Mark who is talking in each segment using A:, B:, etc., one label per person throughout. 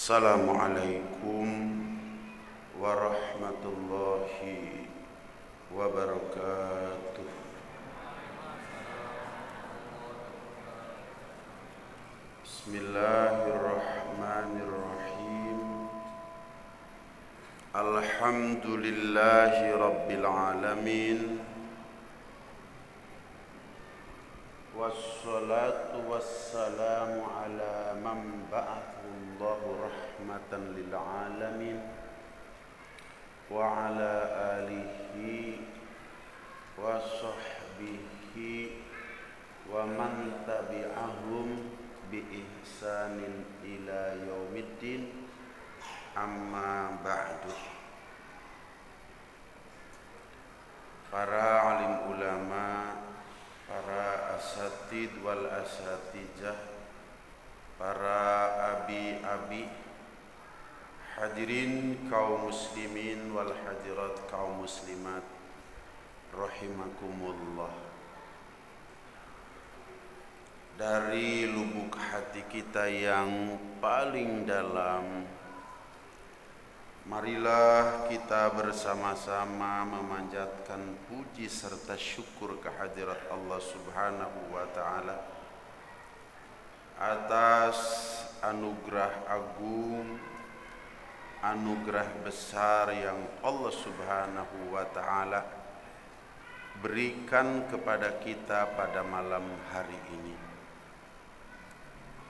A: Assalamualaikum warahmatullahi wabarakatuh. Bismillahirrahmanirrahim. Alhamdulillahi rabbil alamin. Wassalatu wassalamu ala man ba'athu Allahu rahmatan lil alamin wa ala alihi wa sahbihi wa man tabi'ahum bi ihsanin ila yaumiddin, amma ba'du. Para alim ulama, para asatid wal asatijah, para abi-abi, hadirin kaum muslimin wal hadirat kaum muslimat rahimakumullah. Dari lubuk hati kita yang paling dalam, marilah kita bersama-sama memanjatkan puji serta syukur kehadirat Allah Subhanahu wa ta'ala atas anugerah agung, anugerah besar yang Allah Subhanahu wa ta'ala berikan kepada kita pada malam hari ini.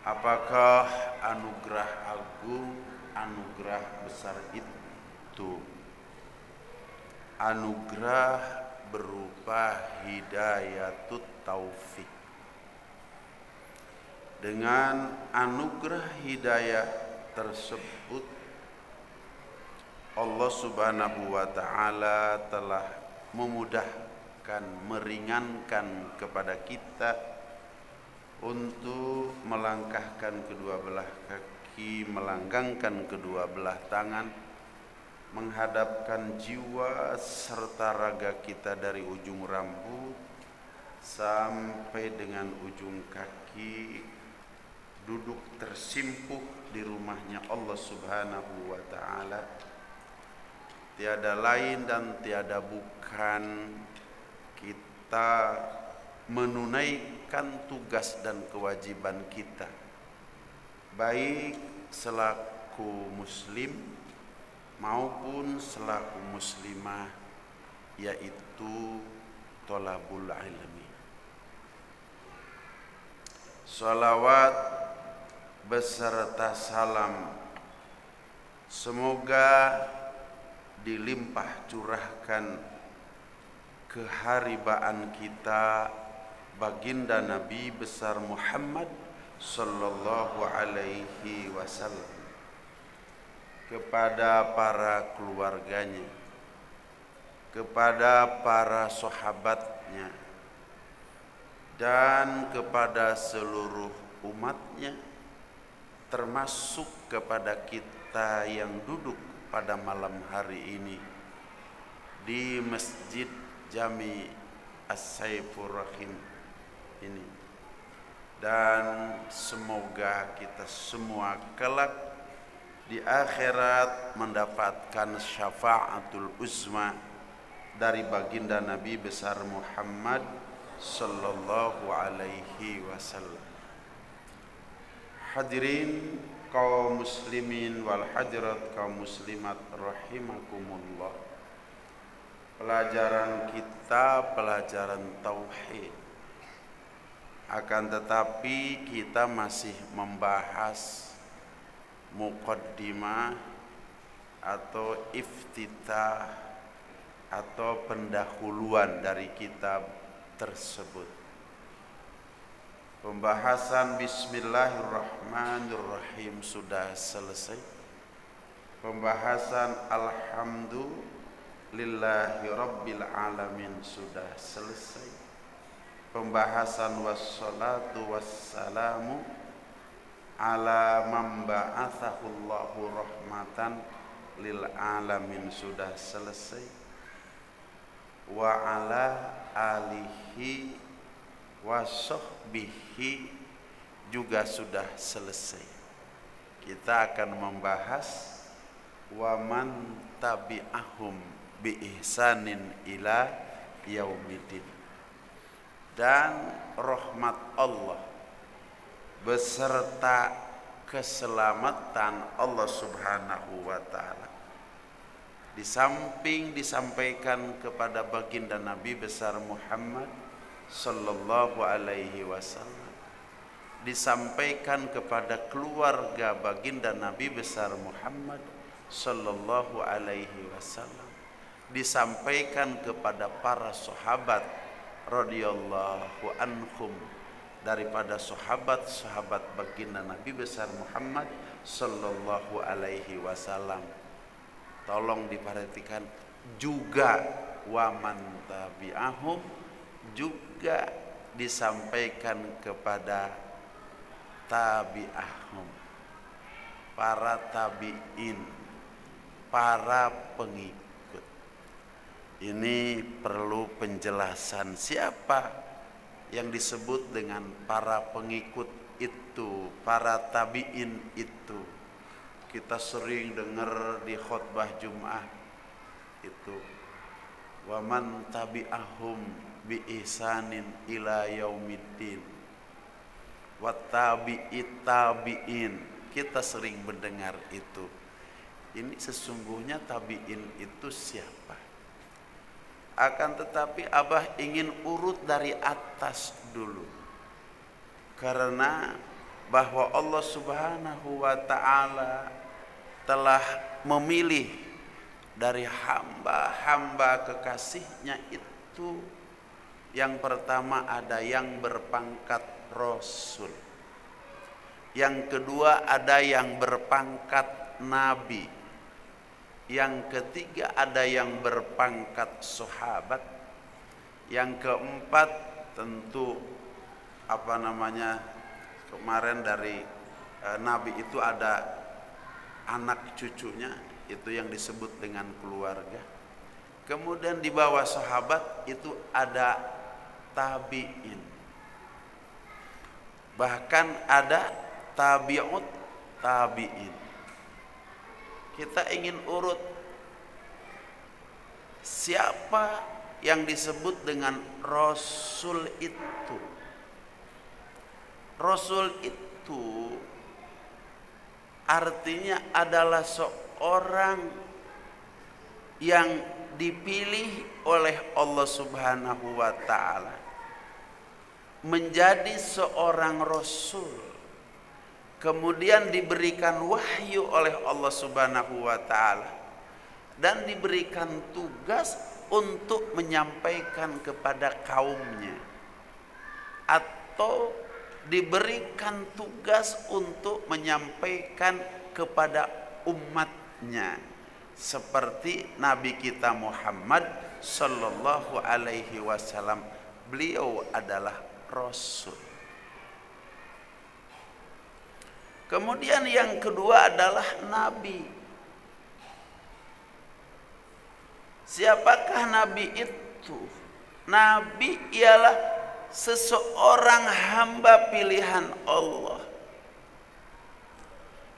A: Apakah anugerah agung, anugerah besar itu? Anugerah berupa hidayatut taufik. Dengan anugerah hidayah tersebut, Allah Subhanahu wa ta'ala telah memudahkan, meringankan kepada kita untuk melangkahkan kedua belah kaki, melanggangkan kedua belah tangan, menghadapkan jiwa serta raga kita dari ujung rambut sampai dengan ujung kaki, duduk tersimpuh di rumahnya Allah Subhanahu wa ta'ala. Tiada lain dan tiada bukan kita menunaikan tugas dan kewajiban kita, baik selaku muslim maupun selaku muslimah, yaitu thalabul ilmi. Salawat beserta salam semoga dilimpah curahkan keharibaan kita baginda Nabi besar Muhammad sallallahu alaihi wasallam, kepada para keluarganya, kepada para sahabatnya, dan kepada seluruh umatnya, termasuk kepada kita yang duduk pada malam hari ini di Masjid Jami As-Saifur Rahim ini. Dan semoga kita semua kelak di akhirat mendapatkan syafaatul uzma dari baginda Nabi besar Muhammad sallallahu alaihi wasallam. Hadirin kaum muslimin wal hadirat kaum muslimat rahimakumullah. Pelajaran kita pelajaran tauhid, akan tetapi kita masih membahas muqaddimah atau iftitah atau pendahuluan dari kitab tersebut. Pembahasan Bismillahirrahmanirrahim sudah selesai. Pembahasan Alhamdulillahi Rabbil Alamin sudah selesai. Pembahasan wassalatu wassalamu ala man ba'athahullahu rahmatan lil alamin sudah selesai. Wa ala alihi wa sahbihi juga sudah selesai. kita akan membahas wa man tabi'ahum bi ihsanin ila yaumiddin. Dan rahmat Allah beserta keselamatan Allah Subhanahu wa taala di samping disampaikan kepada baginda Nabi besar Muhammad sallallahu alaihi wasallam, disampaikan kepada keluarga baginda Nabi besar Muhammad sallallahu alaihi wasallam, disampaikan kepada para sahabat radhiyallahu anhum, daripada sahabat-sahabat baginda Nabi besar Muhammad sallallahu alaihi wasallam. Tolong diperhatikan juga waman tabi'ahum, juga disampaikan kepada tabi'ahum, para tabi'in, para pengikut. Ini perlu penjelasan siapa yang disebut dengan para pengikut itu, para tabi'in itu. Kita sering dengar di khutbah Jum'ah itu, wa man tabi'ahum bi ihsanin ila yaumiddin wa tabi'it tabi'in. Kita sering mendengar itu. Ini sesungguhnya tabi'in itu siapa? Akan tetapi Abah ingin urut dari atas dulu, karena bahwa Allah Subhanahu wa ta'ala telah memilih dari hamba-hamba kekasihnya itu. Yang pertama ada yang berpangkat Rasul, yang kedua ada yang berpangkat Nabi, yang ketiga ada yang berpangkat sahabat, yang keempat tentu kemarin dari Nabi itu ada anak cucunya, itu yang disebut dengan keluarga. Kemudian di bawah sahabat itu ada tabi'in, bahkan ada tabi'ut tabi'in. Kita ingin urut siapa yang disebut dengan Rasul itu. Rasul itu artinya adalah seorang yang dipilih oleh Allah Subhanahu wa ta'ala menjadi seorang Rasul, kemudian diberikan wahyu oleh Allah Subhanahu wa ta'ala dan diberikan tugas untuk menyampaikan kepada kaumnya, atau diberikan tugas untuk menyampaikan kepada umatnya, seperti Nabi kita Muhammad sallallahu alaihi wasallam. Beliau adalah Rasul. Kemudian yang kedua adalah Nabi. Siapakah Nabi itu? Nabi ialah seseorang hamba pilihan Allah,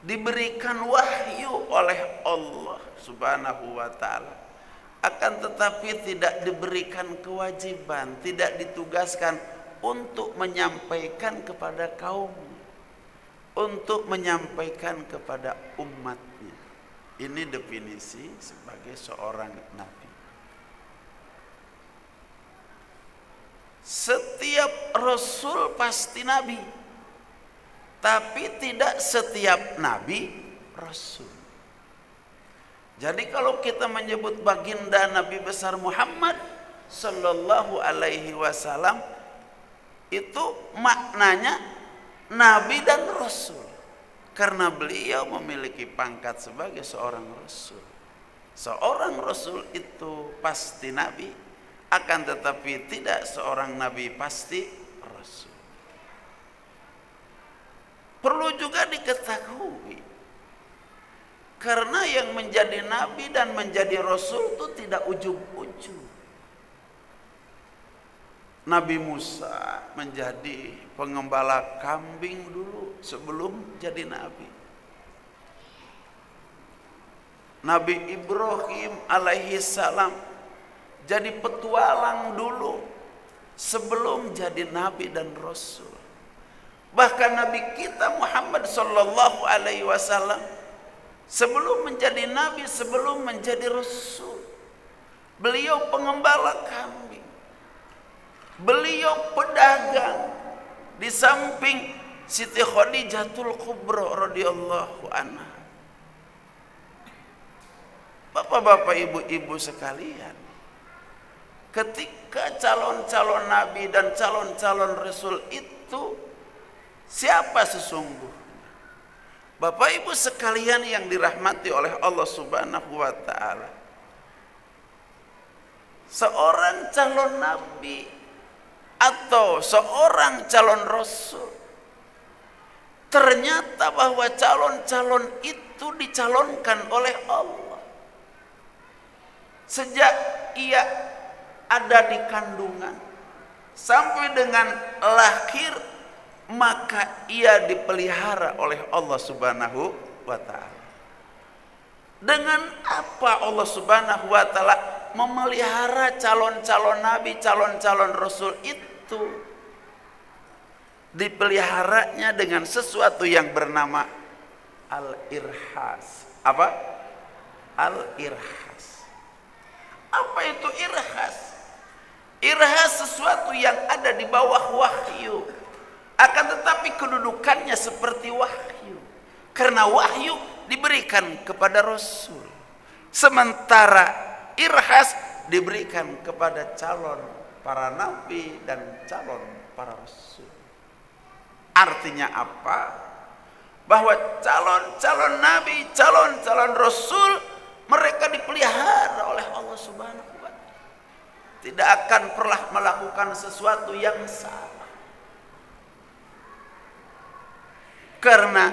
A: diberikan wahyu oleh Allah Subhanahu wa ta'ala, akan tetapi tidak diberikan kewajiban, tidak ditugaskan untuk menyampaikan kepada kaumnya, untuk menyampaikan kepada umatnya. Ini definisi sebagai seorang nabi. Setiap rasul pasti nabi, tapi tidak setiap nabi rasul. Jadi kalau kita menyebut baginda Nabi besar Muhammad sallallahu alaihi wasallam, itu maknanya nabi dan rasul, karena beliau memiliki pangkat sebagai seorang rasul. Seorang rasul itu pasti nabi, akan tetapi tidak seorang nabi pasti rasul. Perlu juga diketahui, karena yang menjadi nabi dan menjadi rasul itu tidak ujung-ujung. Nabi Musa menjadi pengembala kambing dulu sebelum jadi nabi. Nabi Ibrahim alaihi salam jadi petualang dulu sebelum jadi nabi dan rasul. Bahkan Nabi kita Muhammad sallallahu alaihi wasallam sebelum menjadi nabi, sebelum menjadi rasul, beliau pengembala kambing. Beliau pedagang di samping Siti Khadijatul Kubra radhiyallahu anha. Bapak-bapak, ibu-ibu sekalian, ketika calon-calon nabi dan calon-calon rasul itu siapa sesungguhnya? Bapak ibu sekalian yang dirahmati oleh Allah Subhanahu wa taala, seorang calon nabi atau seorang calon rasul, ternyata bahwa calon-calon itu dicalonkan oleh Allah sejak ia ada di kandungan sampai dengan lahir, maka ia dipelihara oleh Allah Subhanahu wa taala. Dengan apa Allah Subhanahu wa taala memelihara calon-calon nabi, calon-calon rasul itu? Dipeliharanya dengan sesuatu yang bernama al-irhas. Apa? Al-irhas. Apa itu irhas? Irhas sesuatu yang ada di bawah wahyu, akan tetapi kedudukannya seperti wahyu, karena wahyu diberikan kepada rasul, sementara irhas diberikan kepada calon para nabi dan calon para rasul. Artinya apa? Bahwa calon-calon nabi, calon-calon rasul, mereka dipelihara oleh Allah Subhanahu wa taala. Tidak akan pernah melakukan sesuatu yang salah, karena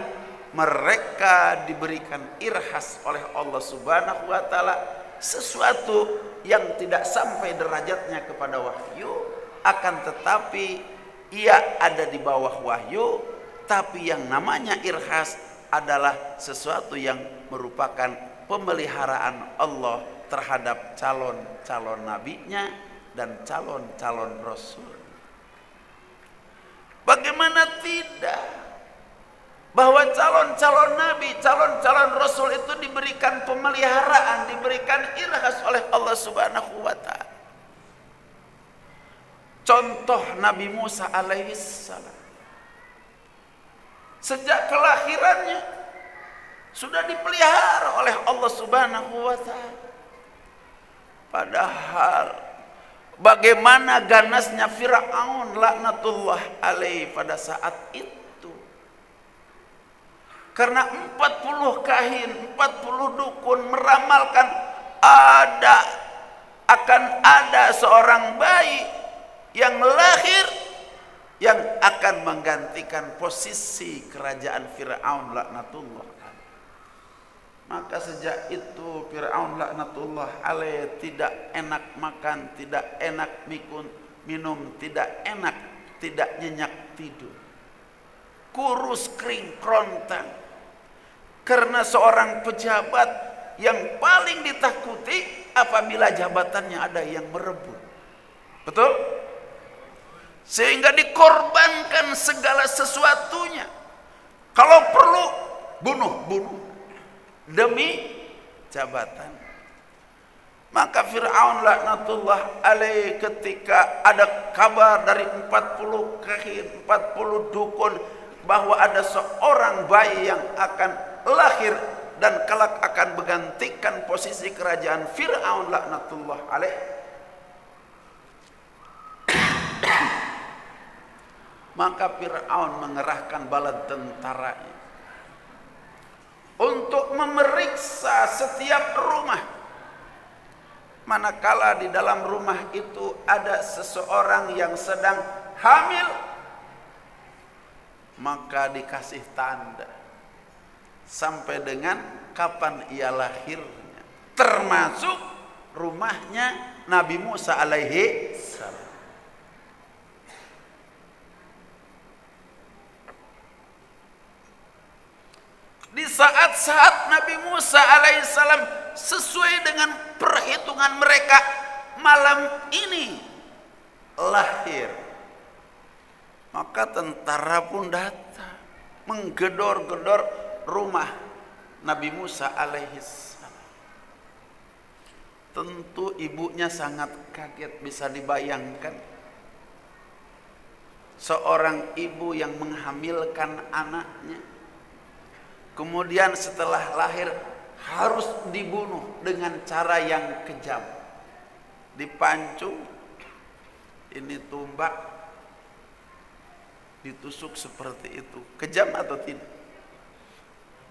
A: mereka diberikan irhas oleh Allah Subhanahu wa taala, sesuatu yang tidak sampai derajatnya kepada wahyu, akan tetapi ia ada di bawah wahyu. Tapi yang namanya irhas adalah sesuatu yang merupakan pemeliharaan Allah terhadap calon-calon nabinya dan calon-calon rasul. Bagaimana tidak, bahwa calon-calon nabi, calon-calon rasul itu diberikan pemeliharaan, diberikan irhas oleh Allah Subhanahu wa taala. Contoh Nabi Musa alaihissalam, sejak kelahirannya sudah dipelihara oleh Allah Subhanahu wa taala. Padahal bagaimana ganasnya Fir'aun laknatullah alaihi pada saat itu, karena 40 kahin, 40 dukun meramalkan akan ada seorang bayi yang lahir yang akan menggantikan posisi kerajaan Fir'aun laknatullah. Maka sejak itu Fir'aun laknatullah alaih tidak enak makan, tidak enak minum, tidak enak, tidak nyenyak tidur, kurus kering kerontang. Karena seorang pejabat yang paling ditakuti apabila jabatannya ada yang merebut. Betul? Sehingga dikorbankan segala sesuatunya. Kalau perlu bunuh demi jabatan. Maka Fir'aun laknatullah alaih ketika ada kabar dari 40 kahin, 40 dukun bahwa ada seorang bayi yang akan lahir dan kelak akan menggantikan posisi kerajaan Fir'aun laknatullah alaih, maka Fir'aun mengerahkan bala tentaranya untuk memeriksa setiap rumah. Manakala di dalam rumah itu ada seseorang yang sedang hamil, maka dikasih tanda sampai dengan kapan ia lahirnya, termasuk rumahnya Nabi Musa alaihi salam. Di saat saat Nabi Musa alaihissalam sesuai dengan perhitungan mereka malam ini lahir, maka tentara pun datang menggedor-gedor rumah Nabi Musa alaihissalam. Tentu ibunya sangat kaget, bisa dibayangkan. Seorang ibu yang menghamilkan anaknya, kemudian setelah lahir harus dibunuh dengan cara yang kejam. Dipancung, ini tumbak, ditusuk seperti itu. Kejam atau tidak?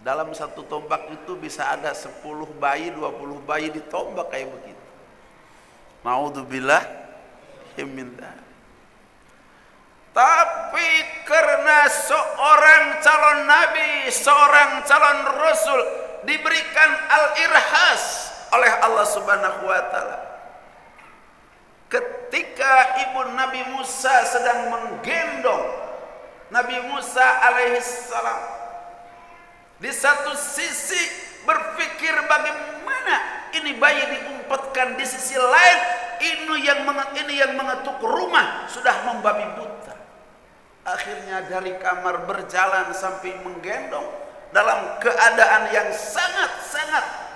A: Dalam satu tombak itu bisa ada 10 bayi, 20 bayi ditombak kayak begitu. Naudzubillah min dzalik. Tapi karena seorang calon nabi, seorang calon rasul diberikan al-irhas oleh Allah Subhanahu wa taala. Ketika ibu Nabi Musa sedang menggendong Nabi Musa alaihissalam, di satu sisi berpikir bagaimana ini bayi diumpetkan, di sisi lain ini yang mengetuk rumah sudah membabi buta. Akhirnya dari kamar berjalan sampai menggendong dalam keadaan yang sangat-sangat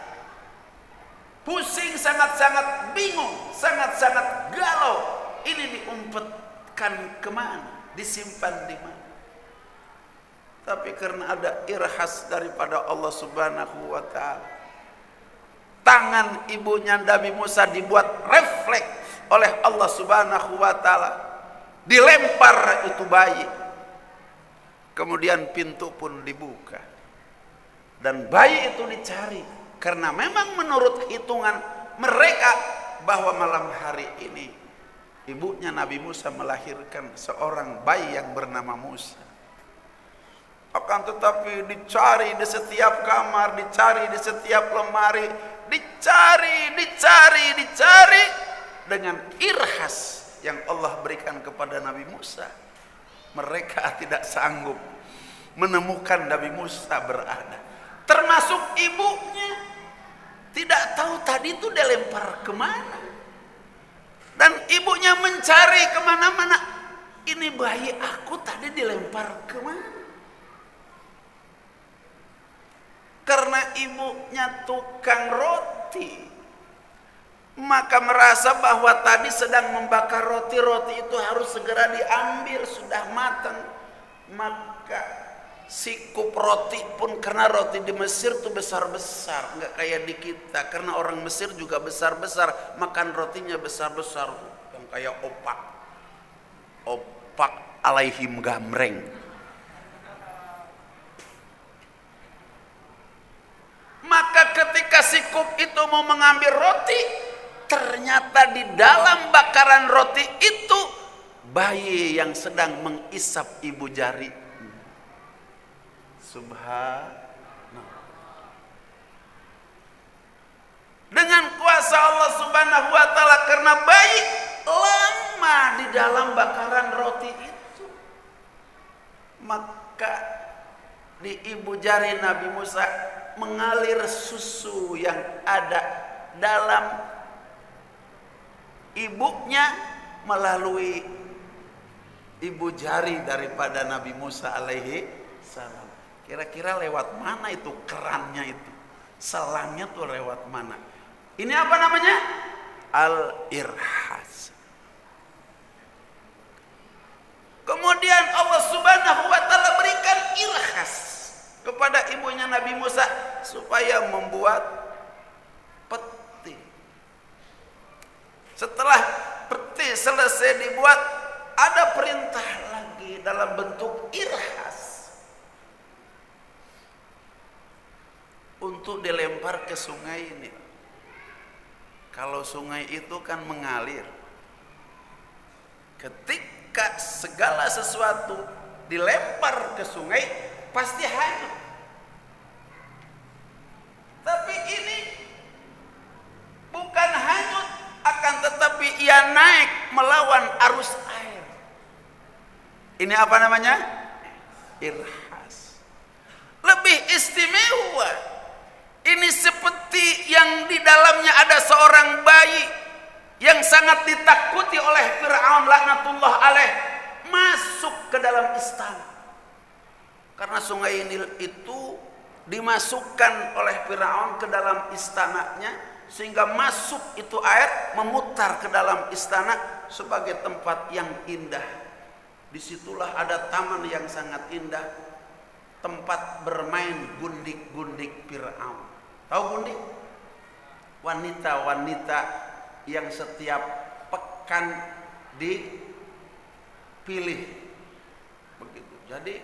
A: pusing, sangat-sangat bingung, sangat-sangat galau. Ini diumpetkan kemana? Disimpan di mana? Tapi karena ada irhas daripada Allah Subhanahu wa ta'ala, tangan ibunya Nabi Musa dibuat refleks oleh Allah Subhanahu wa ta'ala, dilempar itu bayi. Kemudian pintu pun dibuka dan bayi itu dicari, karena memang menurut hitungan mereka bahwa malam hari ini ibunya Nabi Musa melahirkan seorang bayi yang bernama Musa. Akan tetapi dicari di setiap kamar, dicari di setiap lemari, dicari dengan irhas yang Allah berikan kepada Nabi Musa. Mereka tidak sanggup menemukan Nabi Musa berada. Termasuk ibunya tidak tahu tadi itu dilempar kemana. Dan ibunya mencari kemana-mana. Ini bayi aku tadi dilempar kemana? Karena ibunya tukang roti, maka merasa bahwa tadi sedang membakar roti, roti itu harus segera diambil, sudah matang. Maka sikup roti pun, karena roti di Mesir itu besar-besar, nggak kayak di kita. Karena orang Mesir juga besar-besar, makan rotinya besar-besar, yang kayak opak alaihim gamreng. Maka ketika sikup itu mau mengambil roti, ternyata di dalam bakaran roti itu bayi yang sedang mengisap ibu jari. Subhanallah. Dengan kuasa Allah Subhanahu wa ta'ala, karena bayi lama di dalam bakaran roti itu, maka di ibu jari Nabi Musa mengalir susu yang ada dalam ibunya melalui ibu jari daripada Nabi Musa alaihi salam. Kira-kira lewat mana itu kerannya itu? Selangnya tuh lewat mana? Ini apa namanya? Al-irhas. Kemudian Allah Subhanahu wa ta'ala berikan irhas kepada ibunya Nabi Musa supaya membuat peti. Setelah peti selesai dibuat, ada perintah lagi dalam bentuk irhas untuk dilempar ke sungai ini. Kalau sungai itu kan mengalir, ketika segala sesuatu dilempar ke sungai pasti hanyut. Tapi ini bukan hanyut, akan tetapi ia naik melawan arus air. Ini apa namanya? Irhas. Lebih lebih istimewa. Ini seperti yang di dalamnya ada seorang bayi yang sangat ditakuti oleh Fir'aun laknatullah alaih, masuk ke dalam istana. Karena sungai Nil itu dimasukkan oleh Fir'aun ke dalam istananya, sehingga masuk itu air memutar ke dalam istana sebagai tempat yang indah. Disitulah ada taman yang sangat indah, tempat bermain gundik-gundik Fir'aun. Tahu gundik? Wanita-wanita yang setiap pekan dipilih. Begitu. Jadi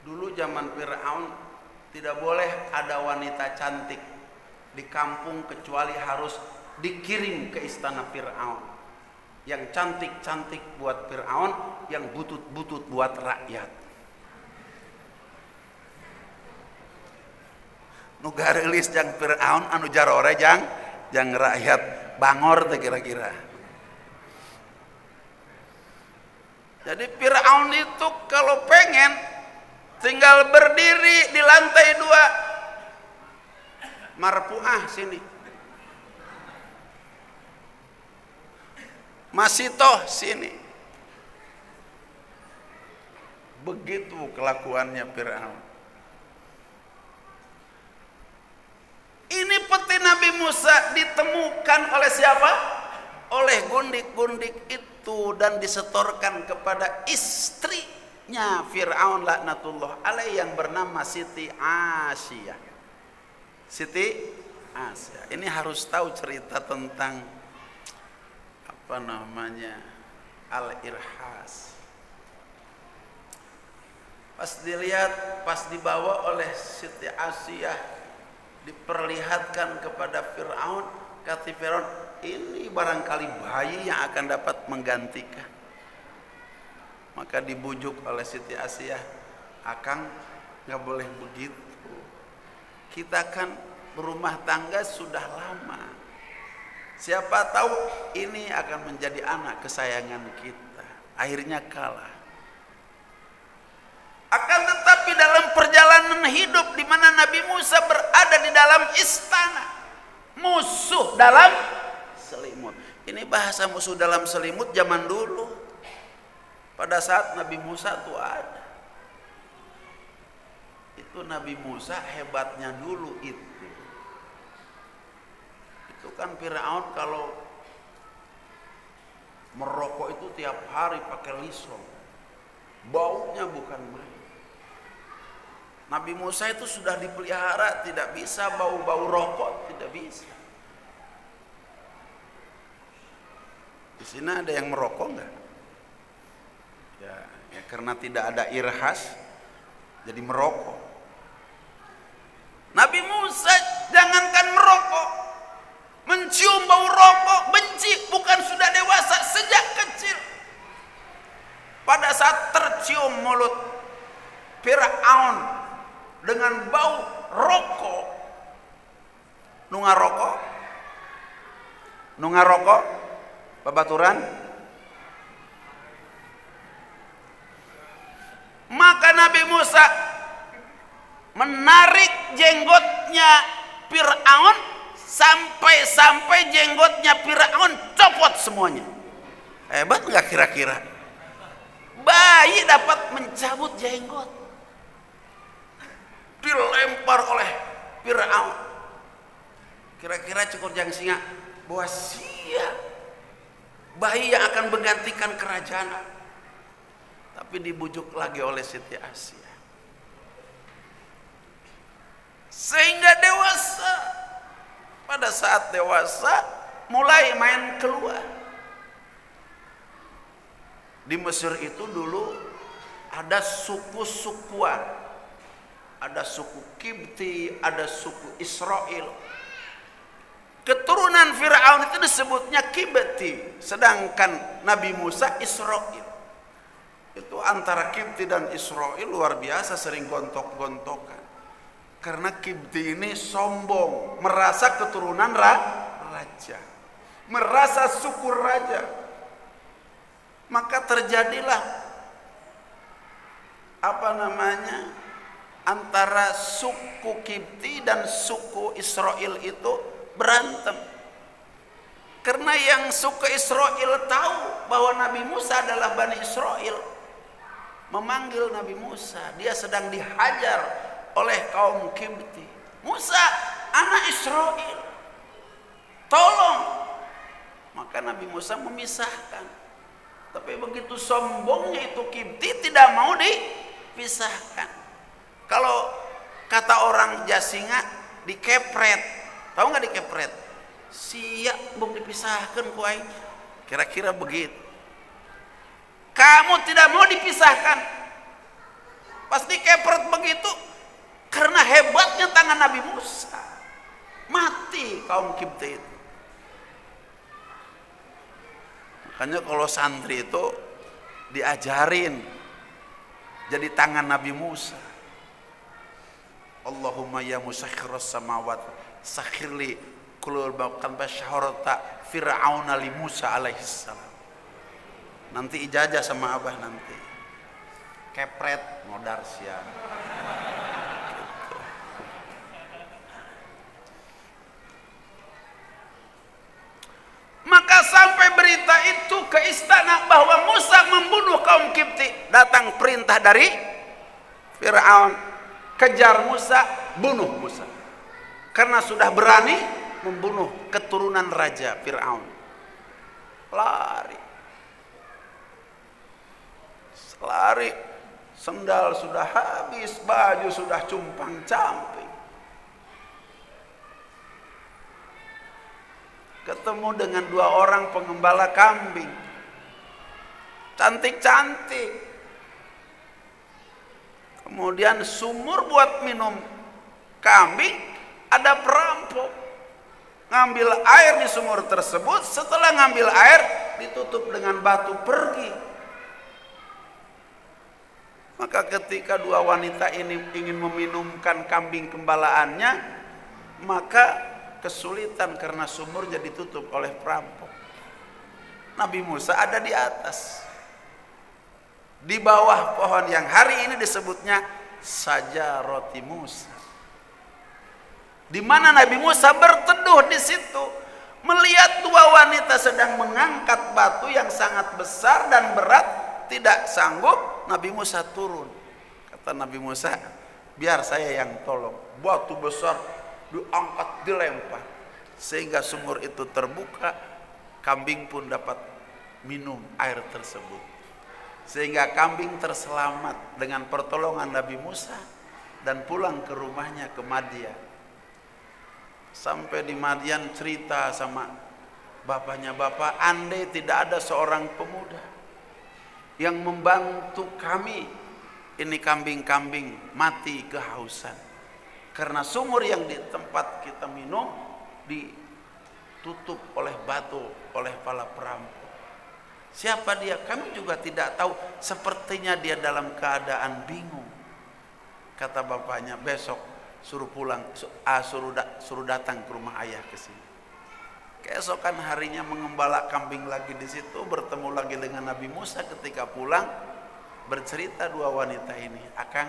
A: dulu zaman Fir'aun tidak boleh ada wanita cantik di kampung kecuali harus dikirim ke istana Fir'aun. Yang cantik-cantik buat Fir'aun, yang butut-butut buat rakyat. Nu garelis jang Fir'aun, anu jarore jang rakyat bangor teh kira-kira. Jadi Fir'aun itu kalau pengen tinggal berdiri di lantai 2, marpuah sini, masitoh sini. Begitu kelakuannya Fir'aun. Ini peti Nabi Musa ditemukan oleh siapa? Oleh gundik-gundik itu dan disetorkan kepada istrinya Fir'aun laknatullah alaih yang bernama Siti Asyah. Siti Asyah. Ini harus tahu cerita tentang apa namanya Al-Irhas. Pas dilihat, pas dibawa oleh Siti Asyah, diperlihatkan kepada Fir'aun, kata Fir'aun, ini barangkali bayi yang akan dapat menggantikan. Maka dibujuk oleh Siti Asyah, Akang nggak boleh begitu. Kita kan berumah tangga sudah lama. Siapa tahu ini akan menjadi anak kesayangan kita. Akhirnya kalah. Akan tetapi dalam perjalanan hidup di mana Nabi Musa berada di dalam istana, musuh dalam selimut. Ini bahasa musuh dalam selimut zaman dulu. Pada saat Nabi Musa itu ada. Itu Nabi Musa hebatnya dulu itu. Itu kan Fir'aun kalau merokok itu tiap hari pakai lisong. Baunya bukan main. Nabi Musa itu sudah dipelihara, tidak bisa bau-bau rokok, tidak bisa. Di sini ada yang merokok enggak? Ya karena tidak ada irhas, jadi merokok. Nabi Musa jangankan merokok, mencium bau rokok, benci, bukan sudah dewasa, sejak kecil. Pada saat tercium mulut Fir'aun dengan bau rokok, nunga rokok, babaturan, maka Nabi Musa menarik jenggotnya Fir'aun sampai jenggotnya Fir'aun copot semuanya. Hebat nggak kira-kira? Bayi dapat mencabut jenggot, dilempar oleh Fir'aun. Kira-kira cukur jang singa bahwa sia bayi yang akan menggantikan kerajaan. Tapi dibujuk lagi oleh Siti Asyah sehingga dewasa. Pada saat dewasa mulai main keluar. Di Mesir itu dulu ada suku-sukuan, ada suku Kipti, ada suku Israel. Keturunan Fir'aun itu disebutnya Kipti, sedangkan Nabi Musa Israel. Itu antara Kipti dan Israel luar biasa sering gontok-gontokan. Karena Kipti ini sombong, merasa keturunan raja, merasa suku raja. Maka terjadilah antara suku Kipti dan suku Israel itu berantem. Karena yang suku Israel tahu bahwa Nabi Musa adalah Bani Israel, memanggil Nabi Musa, dia sedang dihajar oleh kaum Kipti. Musa, anak Israel, tolong. Maka Nabi Musa memisahkan. Tapi begitu sombongnya itu Kipti tidak mau dipisahkan. Kalau kata orang Jasinga, dikepret. Tahu nggak dikepret? Siap belum dipisahkan ku aing. Kira-kira begitu. Kamu tidak mau dipisahkan. Pas dikepret begitu, karena hebatnya tangan Nabi Musa, mati kaum Kipti itu. Makanya kalau santri itu diajarin jadi tangan Nabi Musa. Allahumma ya musakhiras samawat sakhirli kulul baqan basyarata fir'auna li Musa alaihissalam. Nanti ijazah sama abah nanti. Kepret modar siang. Gitu. Maka sampai berita itu ke istana bahwa Musa membunuh kaum Kipti. Datang perintah dari Fir'aun, kejar Musa, bunuh Musa. Karena sudah berani membunuh keturunan raja Fir'aun. Lari, sendal sudah habis, baju sudah cumpang-camping. Ketemu dengan 2 orang pengembala kambing, cantik-cantik. Kemudian sumur buat minum kambing, ada perampok ngambil air di sumur tersebut. Setelah ngambil air, ditutup dengan batu, pergi. Maka ketika 2 wanita ini ingin meminumkan kambing gembalaannya, maka kesulitan karena sumurnya ditutup oleh perampok. Nabi Musa ada di atas, di bawah pohon yang hari ini disebutnya Sajaroti Musa, di mana Nabi Musa berteduh di situ, melihat 2 wanita sedang mengangkat batu yang sangat besar dan berat. Tidak sanggup, Nabi Musa turun. Kata Nabi Musa, biar saya yang tolong. Batu besar diangkat, dilempar, sehingga sumur itu terbuka. Kambing pun dapat minum air tersebut, sehingga kambing terselamat dengan pertolongan Nabi Musa dan pulang ke rumahnya ke Madian. Sampai di Madian cerita sama bapaknya, bapak, andai tidak ada seorang pemuda yang membantu kami, ini kambing-kambing mati kehausan. Karena sumur yang di tempat kita minum ditutup oleh batu, oleh para perampok. Siapa dia? Kami juga tidak tahu. Sepertinya dia dalam keadaan bingung. Kata bapaknya, besok suruh pulang, suruh datang ke rumah ayah ke sini. Keesokan harinya mengembala kambing lagi di situ, bertemu lagi dengan Nabi Musa. Ketika pulang, bercerita 2 wanita ini, akang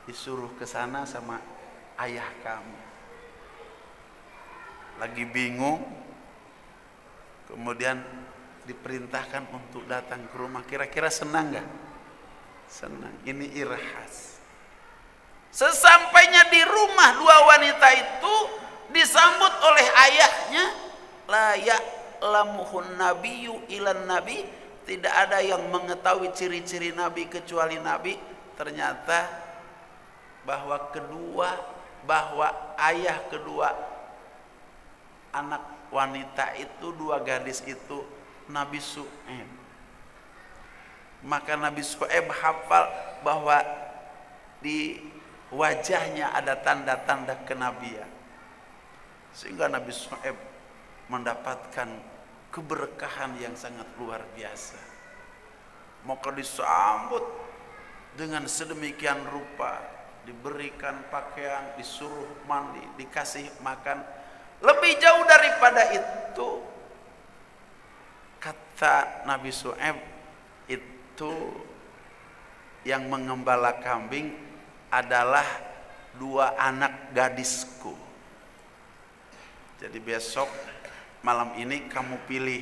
A: disuruh ke sana sama ayah kamu. Lagi bingung, kemudian diperintahkan untuk datang ke rumah. Kira-kira senang gak? Senang. Ini irhas. Sesampainya di rumah 2 wanita itu disambut oleh ayahnya. La ya'lamuhun nabiyyu ilan nabi, tidak ada yang mengetahui ciri-ciri nabi kecuali nabi. Ternyata bahwa ayah kedua anak wanita itu, 2 gadis itu, Nabi Syuaib. Maka Nabi Syuaib hafal bahwa di wajahnya ada tanda-tanda kenabian, sehingga Nabi Syuaib mendapatkan keberkahan yang sangat luar biasa. Maka disambut dengan sedemikian rupa, diberikan pakaian, disuruh mandi, dikasih makan. Lebih jauh daripada itu, kata Nabi Syuaib, itu yang mengembala kambing adalah 2 anak gadisku. Jadi besok malam ini kamu pilih,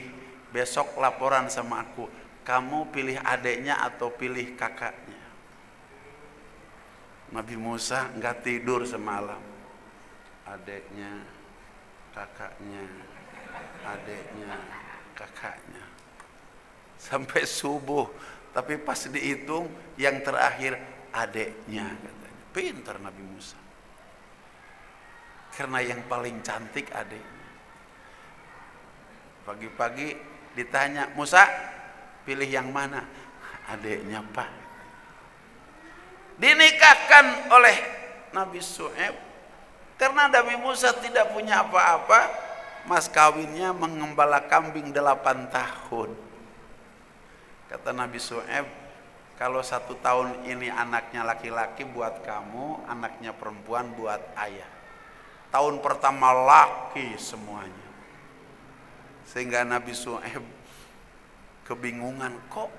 A: besok laporan sama aku, kamu pilih adeknya atau pilih kakaknya. Nabi Musa nggak tidur semalam, adeknya, kakaknya, adeknya, kakaknya, sampai subuh. Tapi pas dihitung yang terakhir adeknya, katanya. Pintar Nabi Musa. Karena yang paling cantik adiknya. Pagi-pagi ditanya, Musa pilih yang mana? Adiknya Pak. Dinikahkan oleh Nabi Syuaib. Karena Nabi Musa tidak punya apa-apa, mas kawinnya mengembala kambing 8 tahun. Kata Nabi Syuaib, kalau 1 tahun ini anaknya laki-laki buat kamu, anaknya perempuan buat ayah. Tahun pertama laki semuanya. Sehingga Nabi Syuaib kebingungan, kok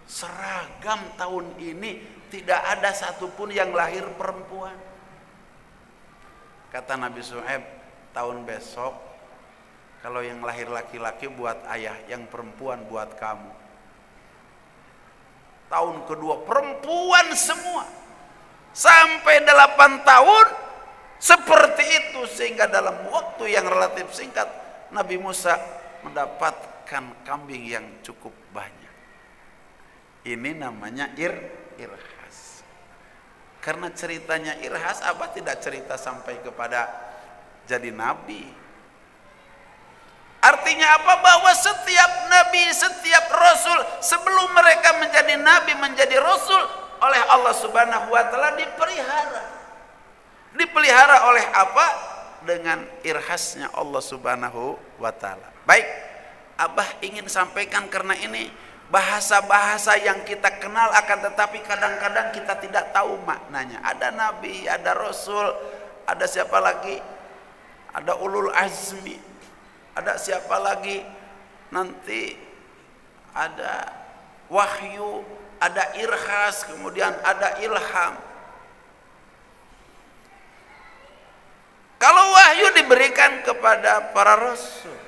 A: seragam tahun ini tidak ada satupun yang lahir perempuan. Kata Nabi Syuaib, tahun besok kalau yang lahir laki-laki buat ayah, yang perempuan buat kamu. Tahun kedua perempuan semua. Sampai 8 tahun seperti itu, sehingga dalam waktu yang relatif singkat Nabi Musa mendapatkan kambing yang cukup banyak. Ini namanya irhas. Karena ceritanya irhas, Abah tidak cerita sampai kepada jadi nabi. Artinya apa? Bahwa setiap nabi, setiap rasul sebelum mereka menjadi nabi, menjadi rasul, oleh Allah Subhanahu wa taala dipelihara. Dipelihara oleh apa? Dengan irhasnya Allah Subhanahu wa taala. Baik, Abah ingin sampaikan karena ini bahasa-bahasa yang kita kenal, akan tetapi kadang-kadang kita tidak tahu maknanya. Ada nabi, ada rasul, ada siapa lagi? Ada ulul azmi. Ada siapa lagi? Nanti ada wahyu, ada irhas, kemudian ada ilham. Kalau wahyu diberikan kepada para rasul,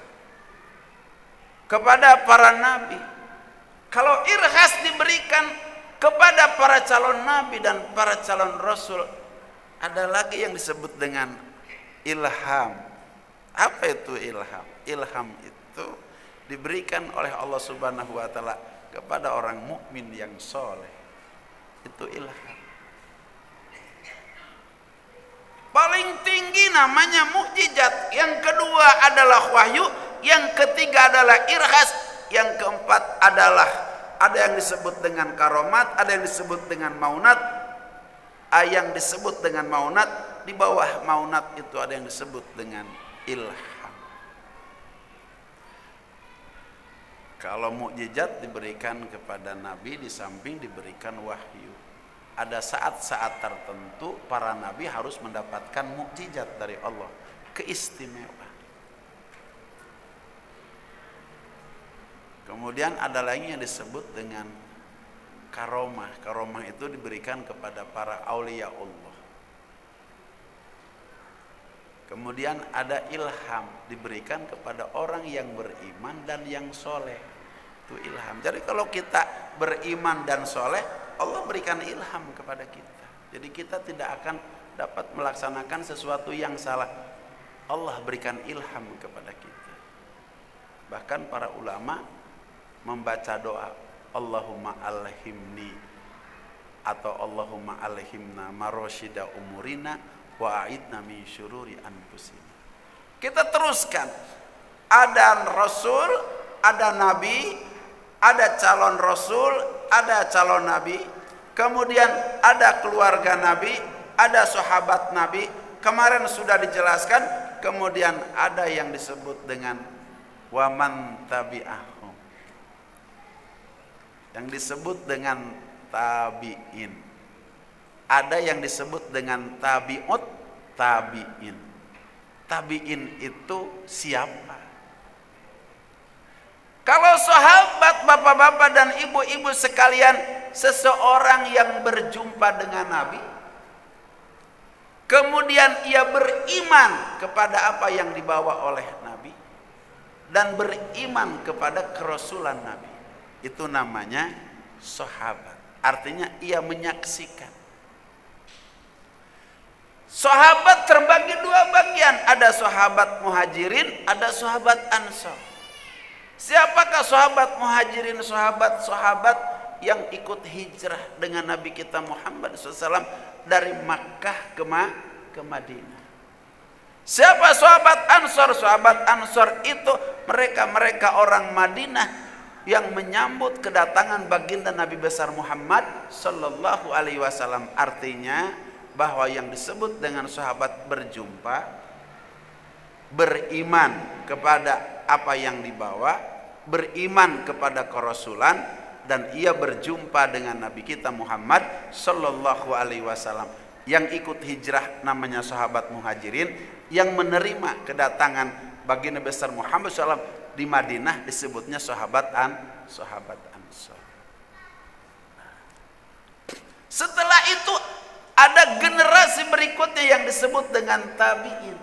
A: kepada para nabi. Kalau irhas diberikan kepada para calon nabi dan para calon rasul, ada lagi yang disebut dengan ilham. Apa itu ilham? Ilham itu diberikan oleh Allah Subhanahu wa taala kepada orang mukmin yang soleh. Itu ilham. Paling tinggi namanya mukjizat, yang kedua adalah wahyu, yang ketiga adalah irhas, yang keempat adalah ada yang disebut dengan karomat, ada yang disebut dengan maunat. Yang disebut dengan maunat, di bawah maunat itu ada yang disebut dengan ilham. Kalau mukjizat diberikan kepada nabi, di samping diberikan wahyu. Ada saat-saat tertentu para nabi harus mendapatkan mukjizat dari Allah, keistimewaan. Kemudian ada lagi yang disebut dengan karomah. Karomah itu diberikan kepada para aulia Allah. Kemudian ada ilham, diberikan kepada orang yang beriman dan yang soleh. Itu ilham. Jadi kalau kita beriman dan soleh, Allah berikan ilham kepada kita. Jadi kita tidak akan dapat melaksanakan sesuatu yang salah. Allah berikan ilham kepada kita. Bahkan para ulama membaca doa, Allahumma alhimni atau Allahumma alhimna maroshida umurina wa a'idna min syururi anfusina. Kita teruskan. Ada rasul, ada nabi, ada calon rasul, ada calon nabi, kemudian ada keluarga nabi, ada sahabat nabi. Kemarin sudah dijelaskan. Kemudian ada yang disebut dengan waman tabi'ahum, yang disebut dengan tabi'in. Ada yang disebut dengan tabi'ut tabi'in. Tabi'in itu siapa? Kalau sahabat, bapak-bapak dan ibu-ibu sekalian, seseorang yang berjumpa dengan Nabi, kemudian ia beriman kepada apa yang dibawa oleh Nabi dan beriman kepada kerasulan Nabi. Itu namanya sahabat. Artinya ia menyaksikan. Sahabat terbagi dua bagian. Ada sahabat muhajirin, ada sahabat ansor. Siapakah sahabat muhajirin? Sahabat-sahabat yang ikut hijrah dengan Nabi kita Muhammad SAW dari Makkah ke Madinah. Siapa sahabat ansor? Sahabat ansor itu mereka orang Madinah yang menyambut kedatangan baginda Nabi besar Muhammad sallallahu alaihi wasallam. Artinya bahwa yang disebut dengan sahabat berjumpa, beriman kepada apa yang dibawa, beriman kepada kerasulan, dan ia berjumpa dengan Nabi kita Muhammad sallallahu alaihi wasallam. Yang ikut hijrah namanya sahabat muhajirin, yang menerima kedatangan baginda besar Muhammad SAW di Madinah disebutnya sahabat ansor. Setelah itu ada generasi berikutnya yang disebut dengan tabi'in.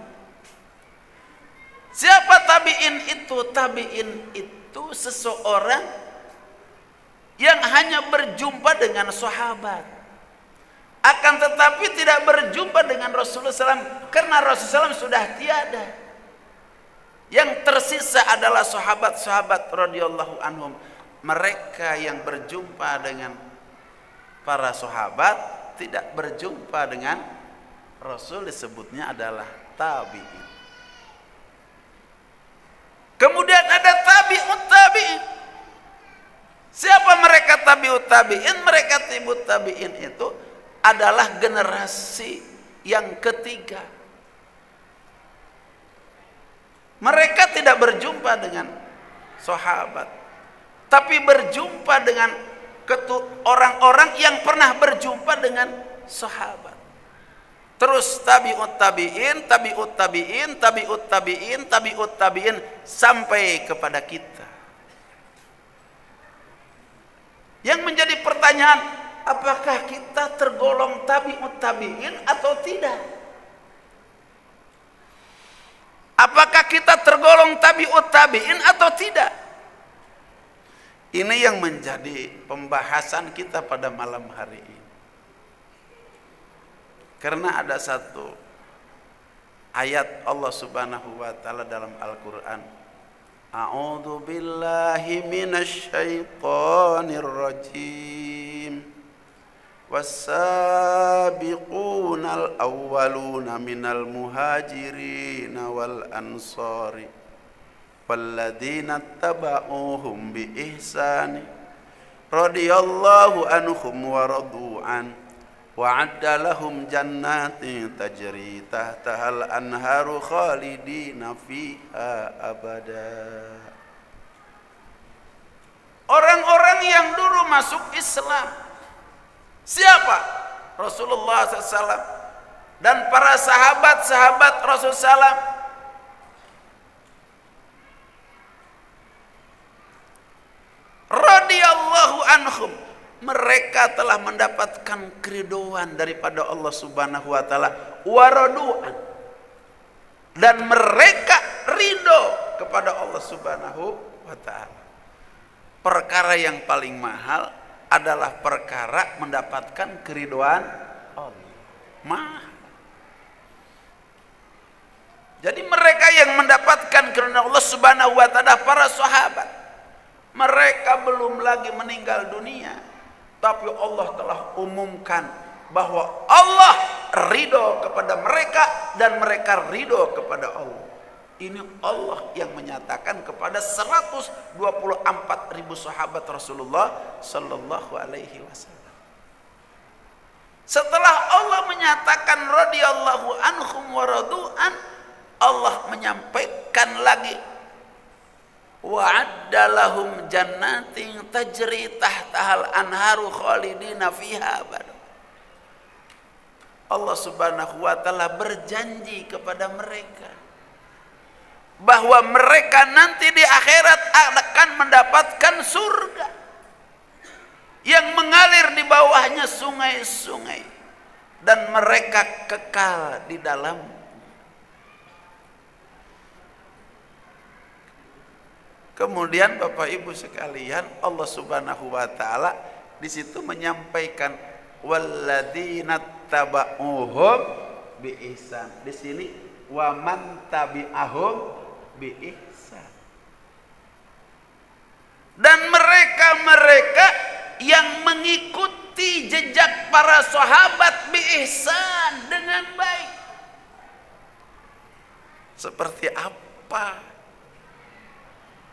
A: Siapa tabi'in itu? Tabi'in itu seseorang yang hanya berjumpa dengan sahabat, akan tetapi tidak berjumpa dengan Rasulullah SAW karena Rasulullah SAW sudah tiada. Yang tersisa adalah sahabat-sahabat radhiyallahu anhum. Mereka yang berjumpa dengan para sahabat, tidak berjumpa dengan Rasul, disebutnya adalah tabi'in. Kemudian ada tabi'ut tabi'in. Siapa mereka tabi'ut tabi'in? Mereka tabi'ut tabi'in itu adalah generasi yang ketiga. Mereka tidak berjumpa dengan sahabat, tapi berjumpa dengan orang-orang yang pernah berjumpa dengan sahabat. Terus tabi'ut tabi'in, tabi'ut tabi'in, tabi'ut tabi'in, tabi'ut tabi'in, sampai kepada kita. Yang menjadi pertanyaan, apakah kita tergolong tabi'ut tabi'in atau tidak? Apakah kita tergolong tabi'ut tabi'in atau tidak? Ini yang menjadi pembahasan kita pada malam hari ini. Karena ada satu ayat Allah Subhanahu wa taala dalam Al-Qur'an. A'udzu billahi minasy syaithanir rajim. Was-sabiqunal awwaluna minal muhajirin wal ansari walladzina tabauhum bi ihsani radhiyallahu anhum wa radu an wa'adda lahum jannatin tajri tahtahal anharu khalidina fiha abada. Orang-orang yang dulu masuk Islam, siapa? Rasulullah SAW dan para sahabat-sahabat Rasulullah SAW. Radhiyallahu anhum, mereka telah mendapatkan keridhaan daripada Allah Subhanahu wa taala, waradu'an, dan mereka ridho kepada Allah Subhanahu wa taala. Perkara yang paling mahal adalah perkara mendapatkan keridhaan Allah. Mahal. Jadi mereka yang mendapatkan keridhaan Allah Subhanahu wa taala para sahabat. Mereka belum lagi meninggal dunia, tapi Allah telah umumkan bahwa Allah ridho kepada mereka dan mereka ridho kepada Allah. Ini Allah yang menyatakan kepada 124.000 sahabat Rasulullah sallallahu alaihi wasallam. Setelah Allah menyatakan radhiyallahu anhum wa radu'an, Allah menyampaikan lagi wa'adda lahum jannatin tajri tahtahal anharu khalidina fiha abada. Allah Subhanahu wa taala berjanji kepada mereka bahwa mereka nanti di akhirat akan mendapatkan surga yang mengalir di bawahnya sungai-sungai. dan mereka kekal di dalam. Kemudian Bapak Ibu sekalian, Allah Subhanahu wa taala di situ menyampaikan walladzina tabauhum bi ihsan. Di sini wa man tabi'ahum bi ihsan. Dan mereka-mereka yang mengikuti jejak para sahabat bi ihsan, dengan baik. Seperti apa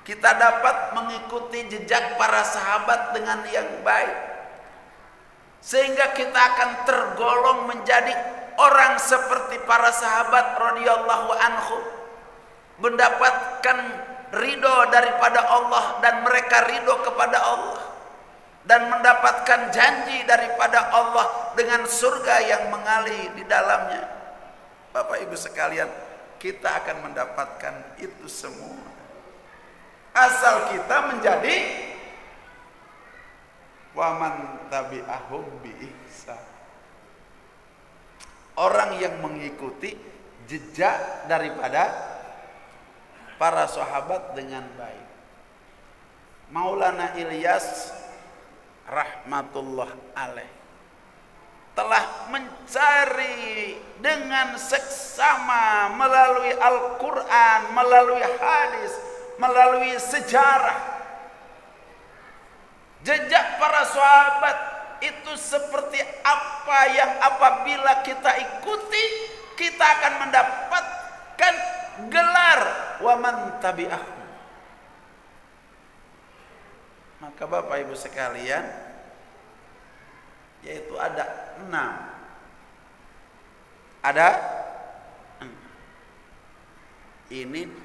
A: kita dapat mengikuti jejak para sahabat dengan yang baik, sehingga kita akan tergolong menjadi orang seperti para sahabat radhiyallahu anhum, mendapatkan ridho daripada Allah dan mereka ridho kepada Allah, dan mendapatkan janji daripada Allah dengan surga yang mengalir di dalamnya. Bapak Ibu sekalian, kita akan mendapatkan itu semua asal kita menjadi waman tabi'ahum bi ihsan, orang yang mengikuti jejak daripada para sahabat dengan baik. Maulana Ilyas rahmatullah alaih telah mencari dengan seksama melalui Al-Quran, melalui hadis, melalui sejarah, jejak para sahabat itu seperti apa yang apabila kita ikuti, kita akan mendapatkan gelar waman tabi'ahum. Maka Bapak Ibu sekalian, yaitu ada 6. Ada 6.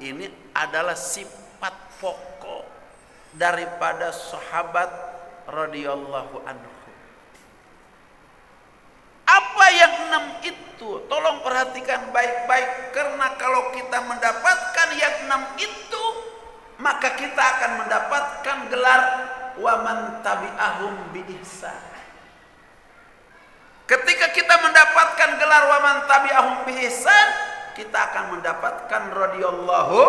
A: Ini adalah sifat pokok daripada sahabat radhiyallahu anhu. Apa yang 6 itu? Tolong perhatikan baik-baik, karena kalau kita mendapatkan yang 6 itu, maka kita akan mendapatkan gelar waman tabi'ahum bi ihsan. Ketika kita mendapatkan gelar waman tabi'ahum bi ihsan, kita akan mendapatkan radhiyallahu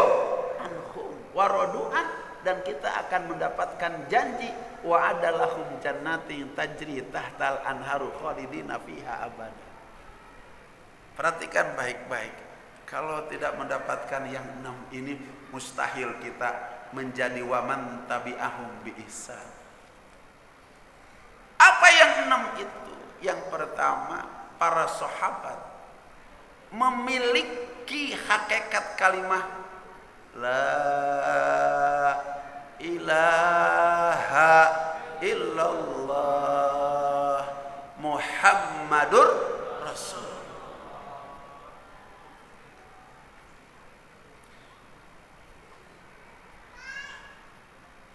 A: anhum wa radu'an, dan kita akan mendapatkan janji wa adalahum jannatin tajri tahtal anharu khalidina fiha abada. Perhatikan baik-baik, kalau tidak mendapatkan yang 6 ini, mustahil kita menjadi waman tabi'ahum bi ihsan. Apa yang 6 itu? Yang pertama, para sahabat memiliki hakikat kalimah la ilaha illallah Muhammadur Rasul.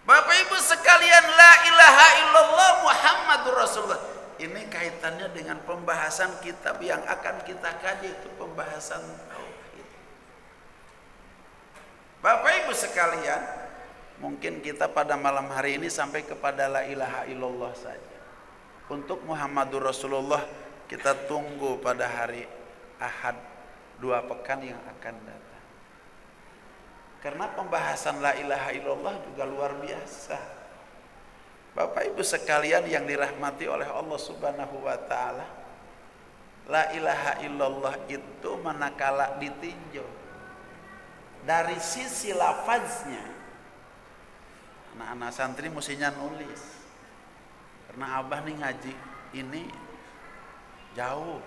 A: Bapak Ibu sekalian, la ilaha illallah Muhammadur Rasulullah. Ini kaitannya dengan pembahasan kitab yang akan kita kaji, itu pembahasan tauhid. Bapak Ibu sekalian, mungkin kita pada malam hari ini sampai kepada la ilaha illallah saja. Untuk Muhammadur Rasulullah kita tunggu pada hari Ahad 2 pekan yang akan datang. Karena pembahasan la ilaha illallah juga luar biasa. Bapak Ibu sekalian yang dirahmati oleh Allah Subhanahu wa taala, la ilaha illallah itu manakala ditinjau dari sisi lafaznya, anak-anak santri mestinya nulis, karena abah nih ngaji ini jauh,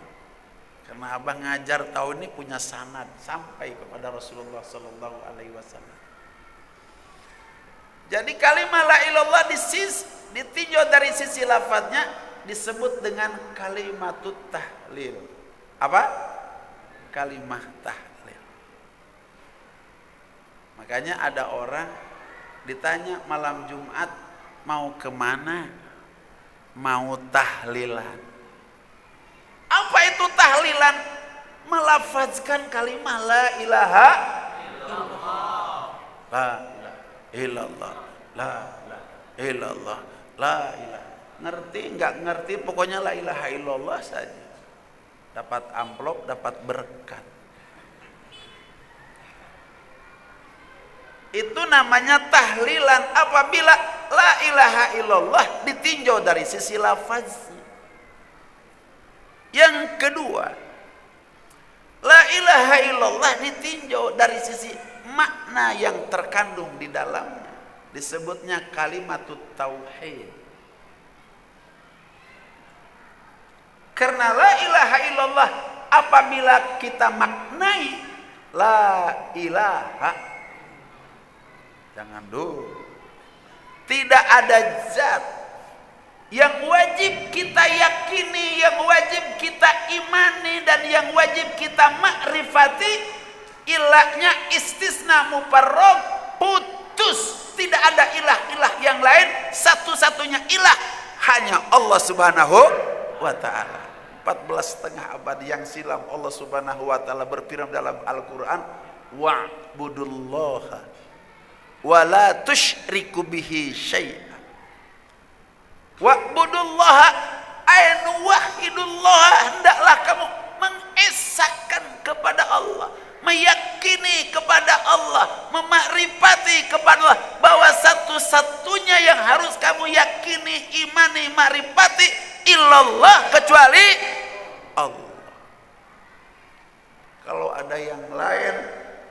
A: karena abah ngajar tahun ini punya sanad sampai kepada Rasulullah Sallallahu Alaihi Wasallam. Jadi kalimat la ilallah ditinjau dari sisi lafadznya disebut dengan kalimatut tahlil. Apa? Kalimah tahlil. Makanya ada orang ditanya malam Jumat mau kemana? Mau tahlilan. Apa itu tahlilan? Melafazkan kalimat la ilaha illallah. La ilaha illallah, la ilaha illallah, la ilaha. ngerti nggak ngerti, pokoknya la ilaha illallah saja. Dapat amplop, dapat berkat. Itu namanya tahlilan apabila la ilaha illallah ditinjau dari sisi lafaznya. Yang kedua, la ilaha illallah ditinjau dari sisi makna yang terkandung di dalamnya. Disebutnya kalimatut tauhid. Karena la ilaha illallah apabila kita maknai la ilaha, jangan dulu, tidak ada zat yang wajib kita yakini, yang wajib kita imani, dan yang wajib kita makrifati. Ilahnya istisna mufarrad, putus. Tidak ada ilah-ilah yang lain, satu-satunya ilah hanya Allah Subhanahu wa ta'ala. 14,5 abad yang silam Allah Subhanahu wa ta'ala berfirman dalam Al-Quran, wa'budullaha wa la tusyriku bihi syai'an. Wa'budullaha ainu wahidullah, hendaklah kamu mengesahkan kepada Allah, meyakini kepada Allah, memakrifati kepada Allah, bahwa satu-satunya yang harus kamu yakini, imani, makrifati illallah, kecuali Allah. Kalau ada yang lain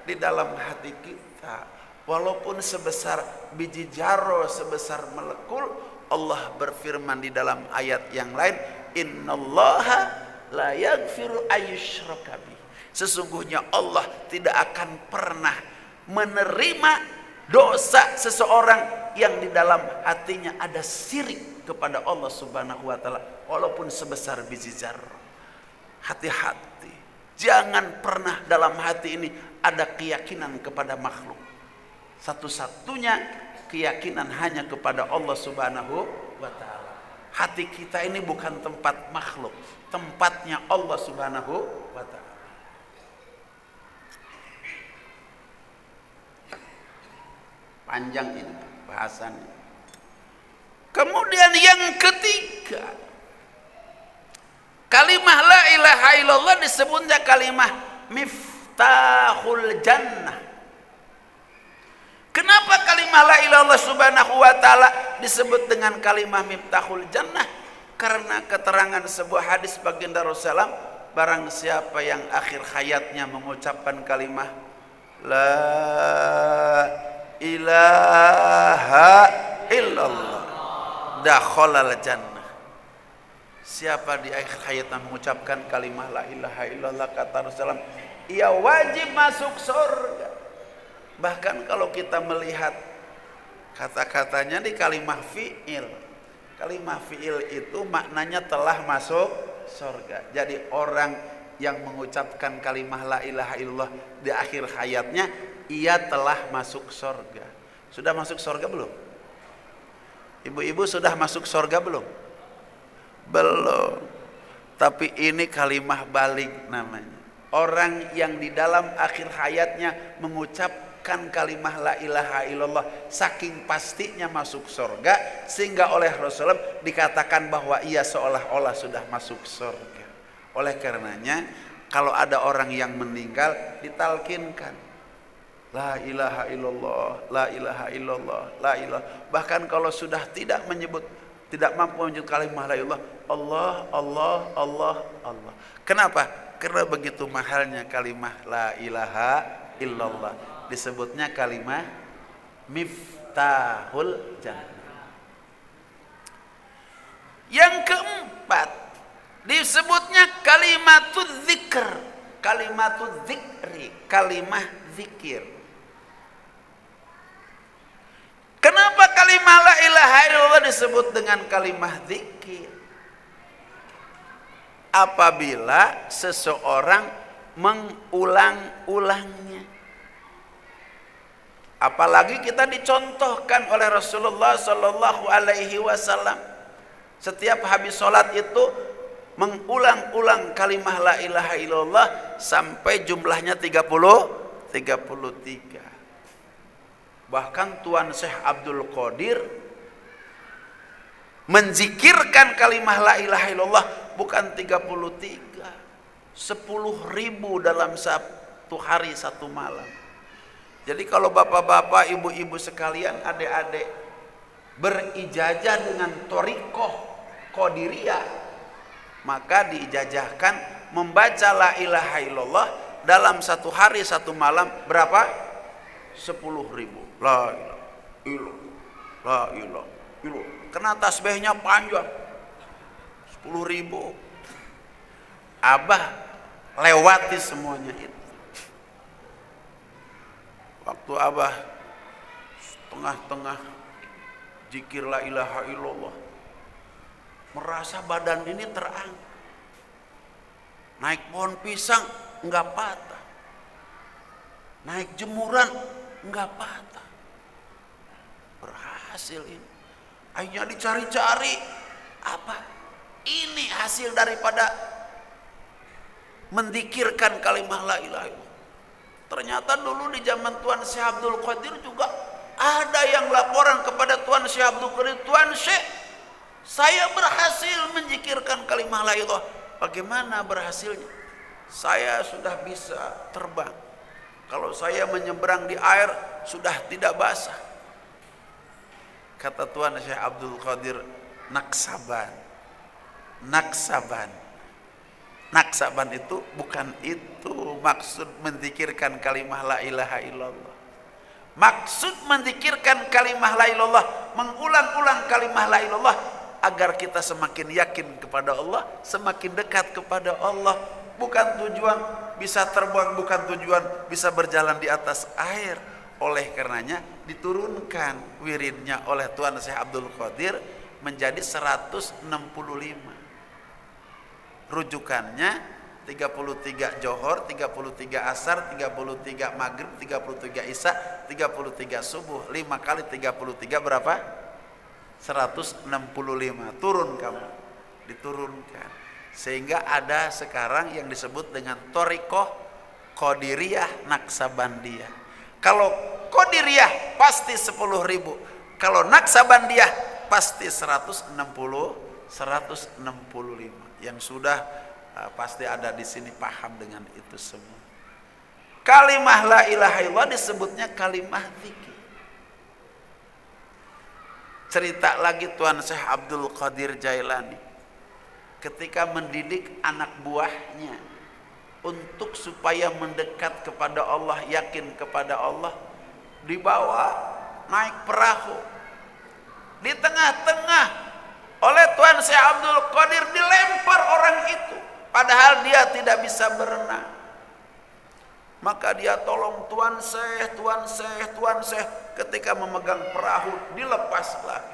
A: di dalam hati kita, walaupun sebesar biji jaro, sebesar melekul, Allah berfirman di dalam ayat yang lain, innallaha la yaghfiru ayyushraka bih. Sesungguhnya Allah tidak akan pernah menerima dosa seseorang yang di dalam hatinya ada syirik kepada Allah Subhanahu wa ta'ala, walaupun sebesar biji zarrah. Hati-hati, jangan pernah dalam hati ini ada keyakinan kepada makhluk. Satu-satunya keyakinan hanya kepada Allah Subhanahu wa ta'ala. Hati kita ini bukan tempat makhluk, tempatnya Allah Subhanahu wa ta'ala. Panjang ini bahasannya. Kemudian yang ketiga, kalimah la ilaha illallah disebutnya kalimah miftahul jannah. Kenapa kalimah la ilallah subhanahu wa ta'ala disebut dengan kalimah miftahul jannah? Karena keterangan sebuah hadis baginda Rasulullah, barang siapa yang akhir hayatnya mengucapkan kalimah la ilaha illallah dakhalal jannah. Siapa di akhir hayatnya mengucapkan kalimah la ilaha illallah, kata Rasulullah, ia wajib masuk surga. Bahkan kalau kita melihat kata-katanya di kalimah fi'il, kalimah fi'il itu maknanya telah masuk surga. Jadi orang yang mengucapkan kalimah la ilaha illallah di akhir hayatnya, ia telah masuk surga. Sudah masuk surga belum? Ibu-ibu sudah masuk surga belum? Belum. Tapi ini kalimah balik namanya. Orang yang di dalam akhir hayatnya mengucapkan kalimah la ilaha illallah, saking pastinya masuk surga, sehingga oleh Rasulullah dikatakan bahwa ia seolah-olah sudah masuk surga. Oleh karenanya, kalau ada orang yang meninggal, ditalkinkan la ilaha illallah, la ilaha illallah, la ilaha. Bahkan kalau sudah tidak mampu menyebut kalimah la ilallah, Allah, Allah, Allah, Allah. Kenapa? Karena begitu mahalnya kalimah la ilaha illallah. Disebutnya kalimah miftahul jannah. Yang keempat, disebutnya kalimatul zikr, kalimatul zikri, kalimah zikir. Kenapa kalimah la ilaha illallah disebut dengan kalimah zikir? Apabila seseorang mengulang-ulangnya. Apalagi kita dicontohkan oleh Rasulullah sallallahu alaihi wasallam, setiap habis sholat itu mengulang-ulang kalimah la ilaha illallah sampai jumlahnya 33. Bahkan Tuan Syekh Abdul Qadir Menzikirkan kalimah la ilaha illallah bukan 33, 10.000 dalam satu hari satu malam. Jadi kalau bapak-bapak, ibu-ibu sekalian, adik-adik berijazah dengan thariqah qadiriyah, maka diijazahkan membaca la ilaha illallah dalam satu hari satu malam berapa? 10.000. La ilaha illallah, la ilaha illallah. Kena tasbihnya panjang 10.000. Abah lewati semuanya itu. Waktu Abah tengah-tengah zikir la ilaha illallah, merasa badan ini terangkat. Naik pohon pisang enggak patah, naik jemuran enggak patah. Berhasil ini. Akhirnya dicari-cari, apa? Ini hasil daripada mendikirkan kalimah la ilaha illallah. Ternyata dulu di zaman Tuan Syekh Abdul Qadir juga ada yang laporan kepada Tuan Syekh Abdul Qadir, Tuan Syekh, saya berhasil menzikirkan kalimah la ilaha illallah. Bagaimana berhasilnya? Saya sudah bisa terbang. Kalau saya menyeberang di air sudah tidak basah. Kata Tuan Syekh Abdul Qadir, naksaban. Naksaban itu bukan itu maksud menzikirkan kalimah la ilaha illallah. Maksud menzikirkan kalimah la ilallah, mengulang-ulang kalimah la ilallah agar kita semakin yakin kepada Allah, semakin dekat kepada Allah. Bukan tujuan bisa terbang, bukan tujuan bisa berjalan di atas air. Oleh karenanya diturunkan wiridnya oleh Tuan Syekh Abdul Qadir menjadi 165. Rujukannya 33 Johor, 33 Asar, 33 Maghrib, 33 Isya, 33 Subuh. 5 kali 33 berapa? 165. Turun kamu, diturunkan. Sehingga ada sekarang yang disebut dengan thariqah qadiriyah naksabandiyah. Kalau qadiriyah pasti 10.000. Kalau naksabandiyah pasti 165. Yang sudah pasti ada di sini paham dengan itu semua. Kalimah la ilaha illallah disebutnya kalimah zikir. Cerita lagi Tuan Syekh Abdul Qadir Jailani ketika mendidik anak buahnya untuk supaya mendekat kepada Allah, yakin kepada Allah, dibawa naik perahu. Di tengah-tengah oleh Tuan Syekh Abdul Qadir dilempar orang itu, padahal dia tidak bisa berenang. Maka dia tolong Tuan Syekh, Tuan Syekh, Tuan Syekh. Ketika memegang perahu dilepas lagi.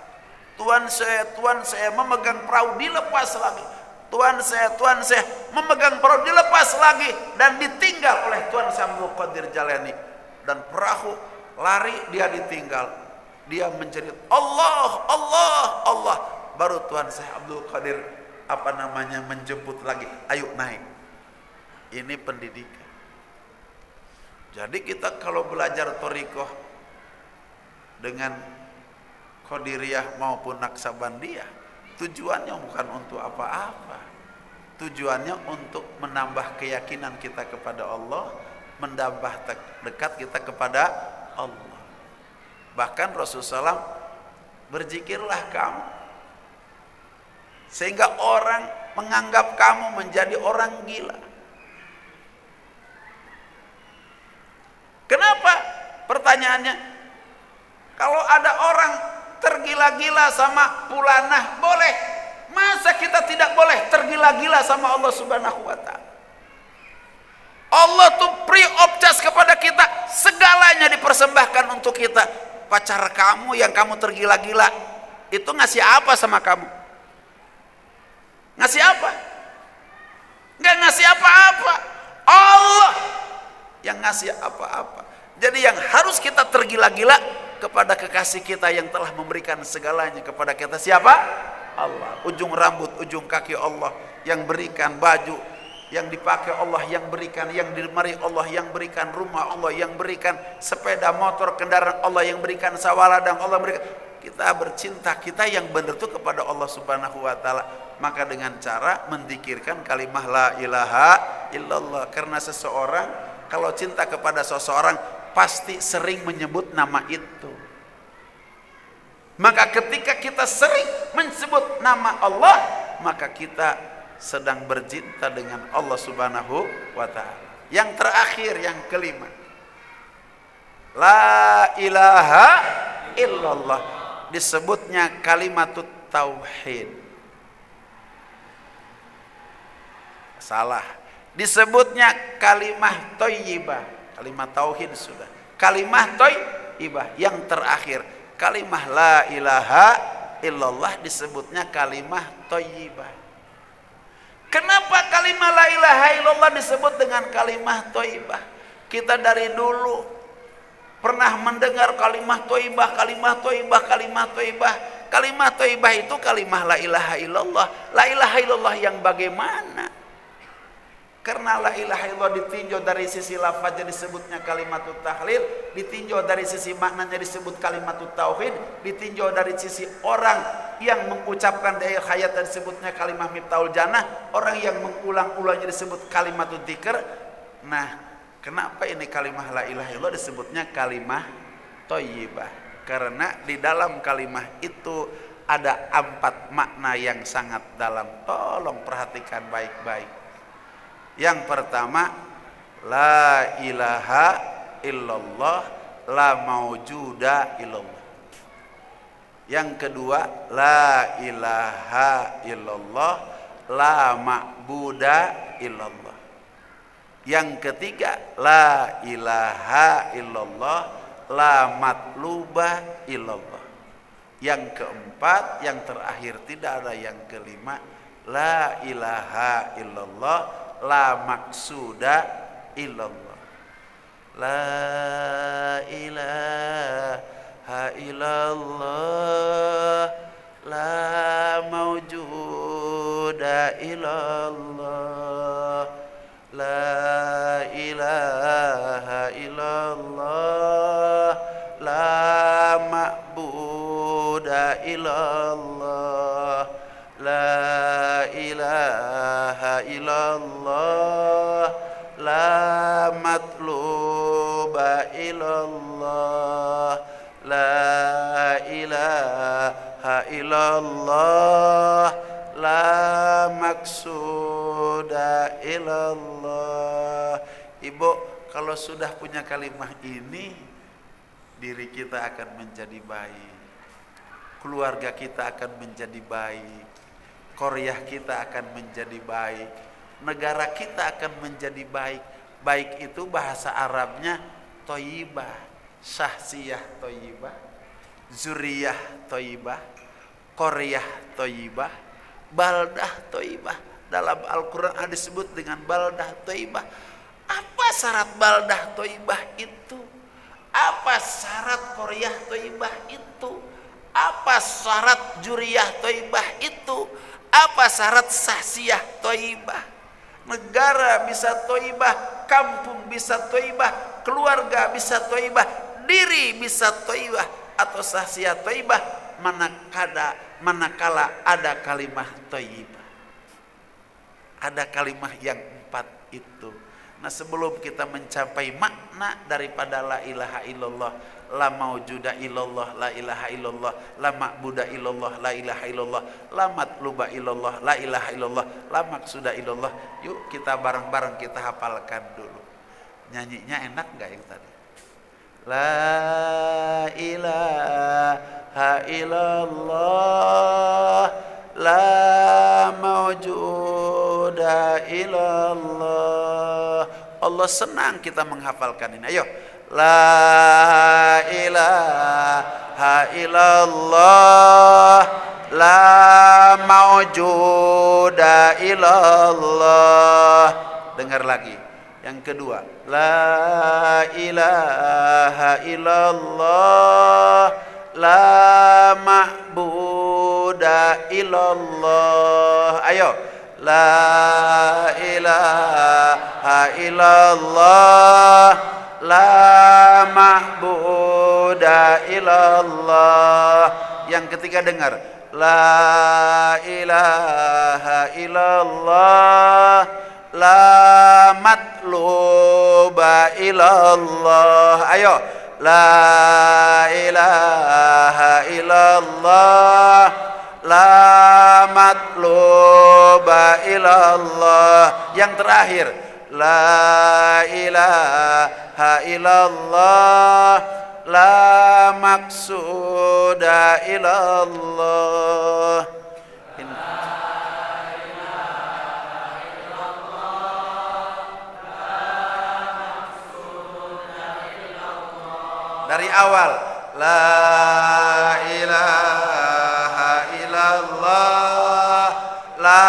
A: Tuan Syekh memegang perahu dilepas lagi. Tuan Syekh memegang perahu dilepas lagi dan ditinggal oleh Tuan Syekh Abdul Qadir Jailani. Dan perahu lari, dia ditinggal. Dia menjerit Allah, Allah, Allah. Baru Tuan Syekh Abdul Qadir menjemput lagi, ayo naik. Ini pendidikan. Jadi kita kalau belajar thariqah dengan qadiriyah maupun naksabandiyah, tujuannya bukan untuk apa-apa. Tujuannya untuk menambah keyakinan kita kepada Allah, menambah dekat kita kepada Allah. Bahkan Rasulullah SAW, berzikirlah kamu sehingga orang menganggap kamu menjadi orang gila. Kenapa? Pertanyaannya, kalau ada orang tergila-gila sama fulanah, boleh. Masa kita tidak boleh tergila-gila sama Allah Subhanahu wa ta'ala? Allah tuh free of charge kepada kita, segalanya dipersembahkan untuk kita. Pacar kamu yang kamu tergila-gila itu ngasih apa sama kamu? Ngasih apa? Nggak ngasih apa-apa. Allah yang ngasih apa-apa. Jadi yang harus kita tergila-gila kepada kekasih kita yang telah memberikan segalanya kepada kita, siapa? Allah. Ujung rambut, ujung kaki Allah yang berikan, baju yang dipakai Allah yang berikan, yang di lemari Allah yang berikan, rumah Allah yang berikan, sepeda motor kendaraan Allah yang berikan, sawaladang Allah berikan. kita bercinta, kita yang benar tuh kepada Allah Subhanahu wa taala, maka dengan cara mendikirkan kalimah la ilaha illallah. Karena seseorang kalau cinta kepada seseorang pasti sering menyebut nama itu. Maka ketika kita sering menyebut nama Allah, maka kita sedang bercinta dengan Allah Subhanahu wa taala. Yang terakhir, yang kelima, la ilaha illallah, disebutnya kalimatut tauhid. Salah, disebutnya kalimah thayyibah. Kalimat tauhid sudah, kalimah thayyibah yang terakhir. Kalimah la ilaha illallah disebutnya kalimah thayyibah. Kenapa kalimah la ilaha illallah disebut dengan kalimah thayyibah? Kita dari dulu pernah mendengar kalimah thayyibah, kalimah thayyibah, kalimah thayyibah. Kalimah thayyibah itu kalimah la ilaha illallah. La ilaha illallah yang bagaimana? Karena la ilaha illallah ditinjau dari sisi lafaznya disebutnya kalimatut tahlil, ditinjau dari sisi maknanya disebut kalimatut tauhid, ditinjau dari sisi orang yang mengucapkan dari hayat disebutnya kalimah miftahul jannah, orang yang mengulang-ulangnya disebut kalimatut dzikr. Nah, kenapa ini kalimah la ilaha illallah disebutnya kalimah thayyibah? Karena di dalam kalimah itu ada 4 makna yang sangat dalam. Tolong perhatikan baik-baik. Yang pertama, la ilaha illallah la maujuda illallah. Yang kedua, la ilaha illallah la ma'buda illallah. Yang ketiga, la ilaha illallah la matluba illallah. Yang keempat, yang terakhir, tidak ada yang kelima, la ilaha illallah la maksuda illallah. La ilaha illallah la maujuda illallah. La ilaha illallah la ma'buda illallah. La ilaha illallah la matluba illallah. La ilaha illallah la maksuda illallah. Ibu, kalau sudah punya kalimah ini, diri kita akan menjadi baik, keluarga kita akan menjadi baik, qaryah kita akan menjadi baik, negara kita akan menjadi baik. Baik itu bahasa Arabnya thayyibah, syahsiyah thayyibah, zuriyah thayyibah, qaryah thayyibah, baldah thayyibah. Dalam Al-Quran ada disebut dengan baldah thayyibah. Apa syarat baldah thayyibah itu? Apa syarat qaryah thayyibah itu? Apa syarat juriyah thayyibah itu? Apa syarat sahsiyah thayyibah? Negara bisa thayyibah, kampung bisa thayyibah, keluarga bisa thayyibah, diri bisa thayyibah atau sahsiyah thayyibah manakala ada kalimah thayyibah. Ada kalimah yang 4 itu. Nah, sebelum kita mencapai makna daripada la ilaha illallah, la maujuda illallah, la ilaha illallah, la ma'buda illallah, la ilaha illallah, la matluba illallah, la ilaha illallah, la maksuda illallah. Yuk kita bareng-bareng kita hafalkan dulu. Nyanyinya enak enggak yang tadi? La ilaha illallah la maujuda illallah. Allah senang kita menghafalkan ini. Ayo. La ilaha illallah la maujuda illallah. Dengar lagi. Yang kedua, la ilaha illallah la ma'buda illallah. Ayo. La ilaha illallah la ma'buda illallah yang ketika dengar la ilaha illallah la matluba illallah. Ayo, la ilaha illallah la matluba illallah. Yang terakhir, la ilaha illallah la maksuda illallah. Dari awal, la ilaha illallah la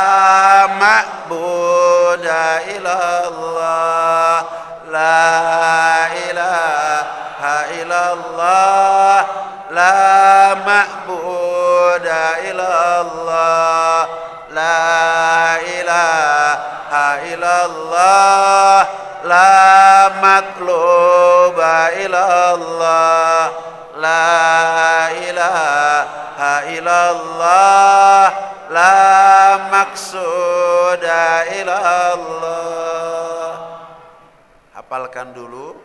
A: ma'buda illallah la ilaha illallah la ma'buda illallah la ilaha illallah la matluba illallah la ilaha illallah la maksuda illallah. Hafalkan dulu.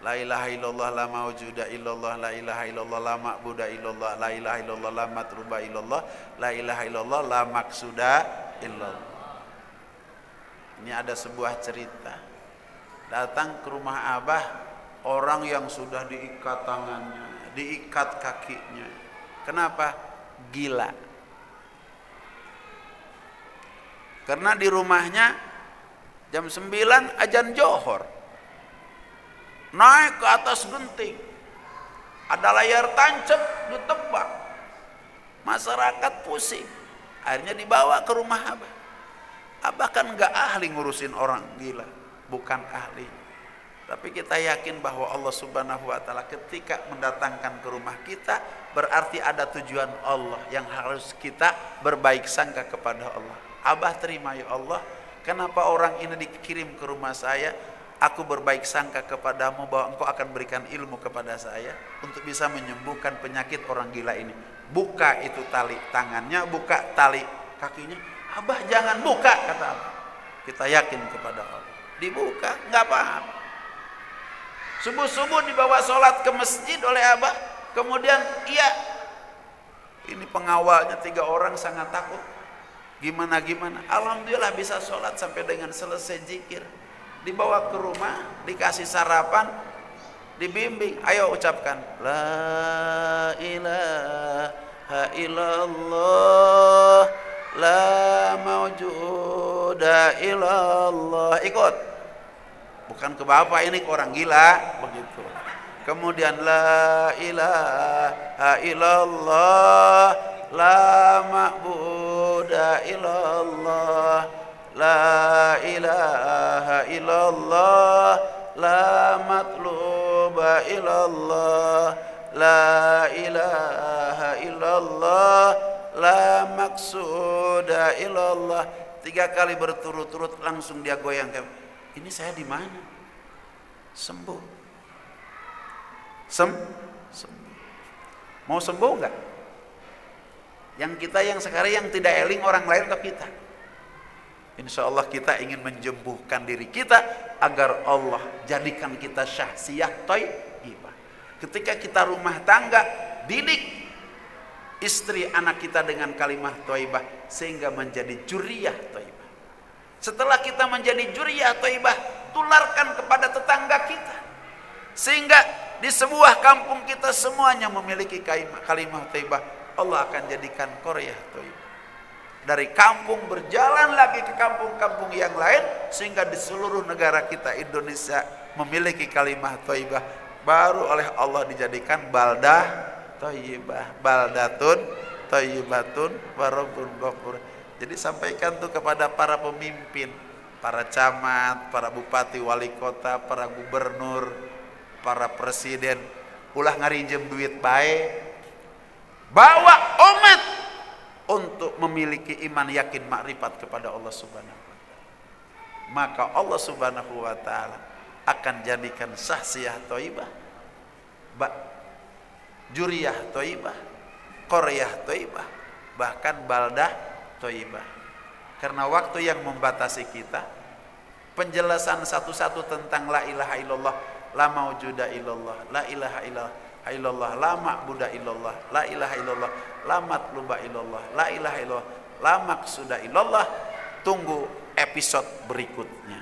A: La ilaha illallah la mawjuda illallah la ilaha illallah la ma'buda illallah la ilaha illallah la matluba illallah la ilaha illallah la maksuda illallah. Ini ada sebuah cerita. Datang ke rumah Abah orang yang sudah diikat tangannya, diikat kakinya. Kenapa? Gila. Karena di rumahnya jam 9 azan Johor. Naik ke atas genting. Ada layar tancap ditebak. Masyarakat pusing. Akhirnya dibawa ke rumah Abah. Abah kan gak ahli ngurusin orang gila, bukan ahli. Tapi kita yakin bahwa Allah Subhanahu wa taala ketika mendatangkan ke rumah kita berarti ada tujuan Allah yang harus kita berbaik sangka kepada Allah. Abah terima ya Allah, kenapa orang ini dikirim ke rumah saya? Aku berbaik sangka kepadamu bahwa engkau akan berikan ilmu kepada saya untuk bisa menyembuhkan penyakit orang gila ini. Buka itu tali tangannya, buka tali kakinya. Abah jangan buka, kata Abah. Kita yakin kepada Allah. Dibuka, nggak apa-apa. Subuh-subuh dibawa sholat ke masjid oleh Abah. Kemudian ini pengawalnya 3 orang sangat takut. Gimana. Alhamdulillah bisa sholat sampai dengan selesai zikir. Dibawa ke rumah, dikasih sarapan, dibimbing. Ayo ucapkan la ilaha illallah la mawjuda illallah. Ikut. Bukan ke bapak, ini ke orang gila begitu. Kemudian la ilaha illallah la ma'buda illallah la ilaha illallah la matluba illallah la ilaha illallah la maksuda illallah. 3 kali berturut-turut langsung dia goyang. Ini saya di mana? Sembuh. Sembuh. Mau sembuh enggak? Yang sekarang yang tidak eling orang lain ke kita. Insya Allah kita ingin menyembuhkan diri kita agar Allah jadikan kita syahsiyah thayyibah. Ketika kita rumah tangga, didik istri anak kita dengan kalimah thayyibah sehingga menjadi juriyah thayyibah. Setelah kita menjadi juriyah thayyibah, tularkan kepada tetangga kita. Sehingga di sebuah kampung kita semuanya memiliki kalimah thayyibah. Allah akan jadikan qaryah thayyibah. Dari kampung berjalan lagi ke kampung-kampung yang lain sehingga di seluruh negara kita Indonesia memiliki kalimah thayyibah. Baru oleh Allah dijadikan baldah thayyibah, baldatun thayyibatun wa rabbun ghafur. Jadi sampaikan tuh kepada para pemimpin, para camat, para bupati, wali kota, para gubernur, para presiden, ulah ngarinjem duit baik. Bawa umat untuk memiliki iman yakin makrifat kepada Allah Subhanahu wa taala. Maka Allah Subhanahu wa taala akan jadikan syahsiyah thayyibah, juriyah thayyibah, qaryah thayyibah, bahkan baldah thayyibah. Karena waktu yang membatasi kita, penjelasan satu-satu tentang la ilaha illallah, la maujuda illallah, la ilaha illallah, la ma'buda illallah, la ilaha illallah, la matluba illallah, la ilaha illallah, la maqsuda illallah. Tunggu episode berikutnya.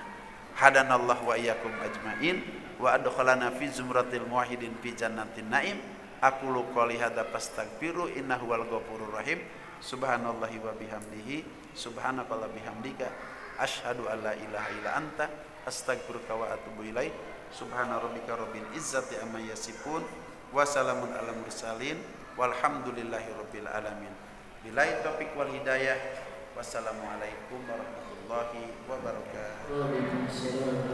A: Hadanallah wa iyyakum ajmain wa adkhalana fi zumratil muwahhidin fi jannatin naim. Aqulu qouli hadza fastaghfiru innahu wal ghafurur rahim. Subhanallahi wa bihamdihi, subhanakallah bihamdika, asyhadu an la ilaha illa anta, astaghfiruka wa atubu ilaik. Subhana rabbika rabbil izzati amma yasifun, wa salamun alal mursalin, walhamdulillahi rabbil alamin. Billahi taufiq wal hidayah. Wassalamualaikum warahmatullahi wabarakatuh.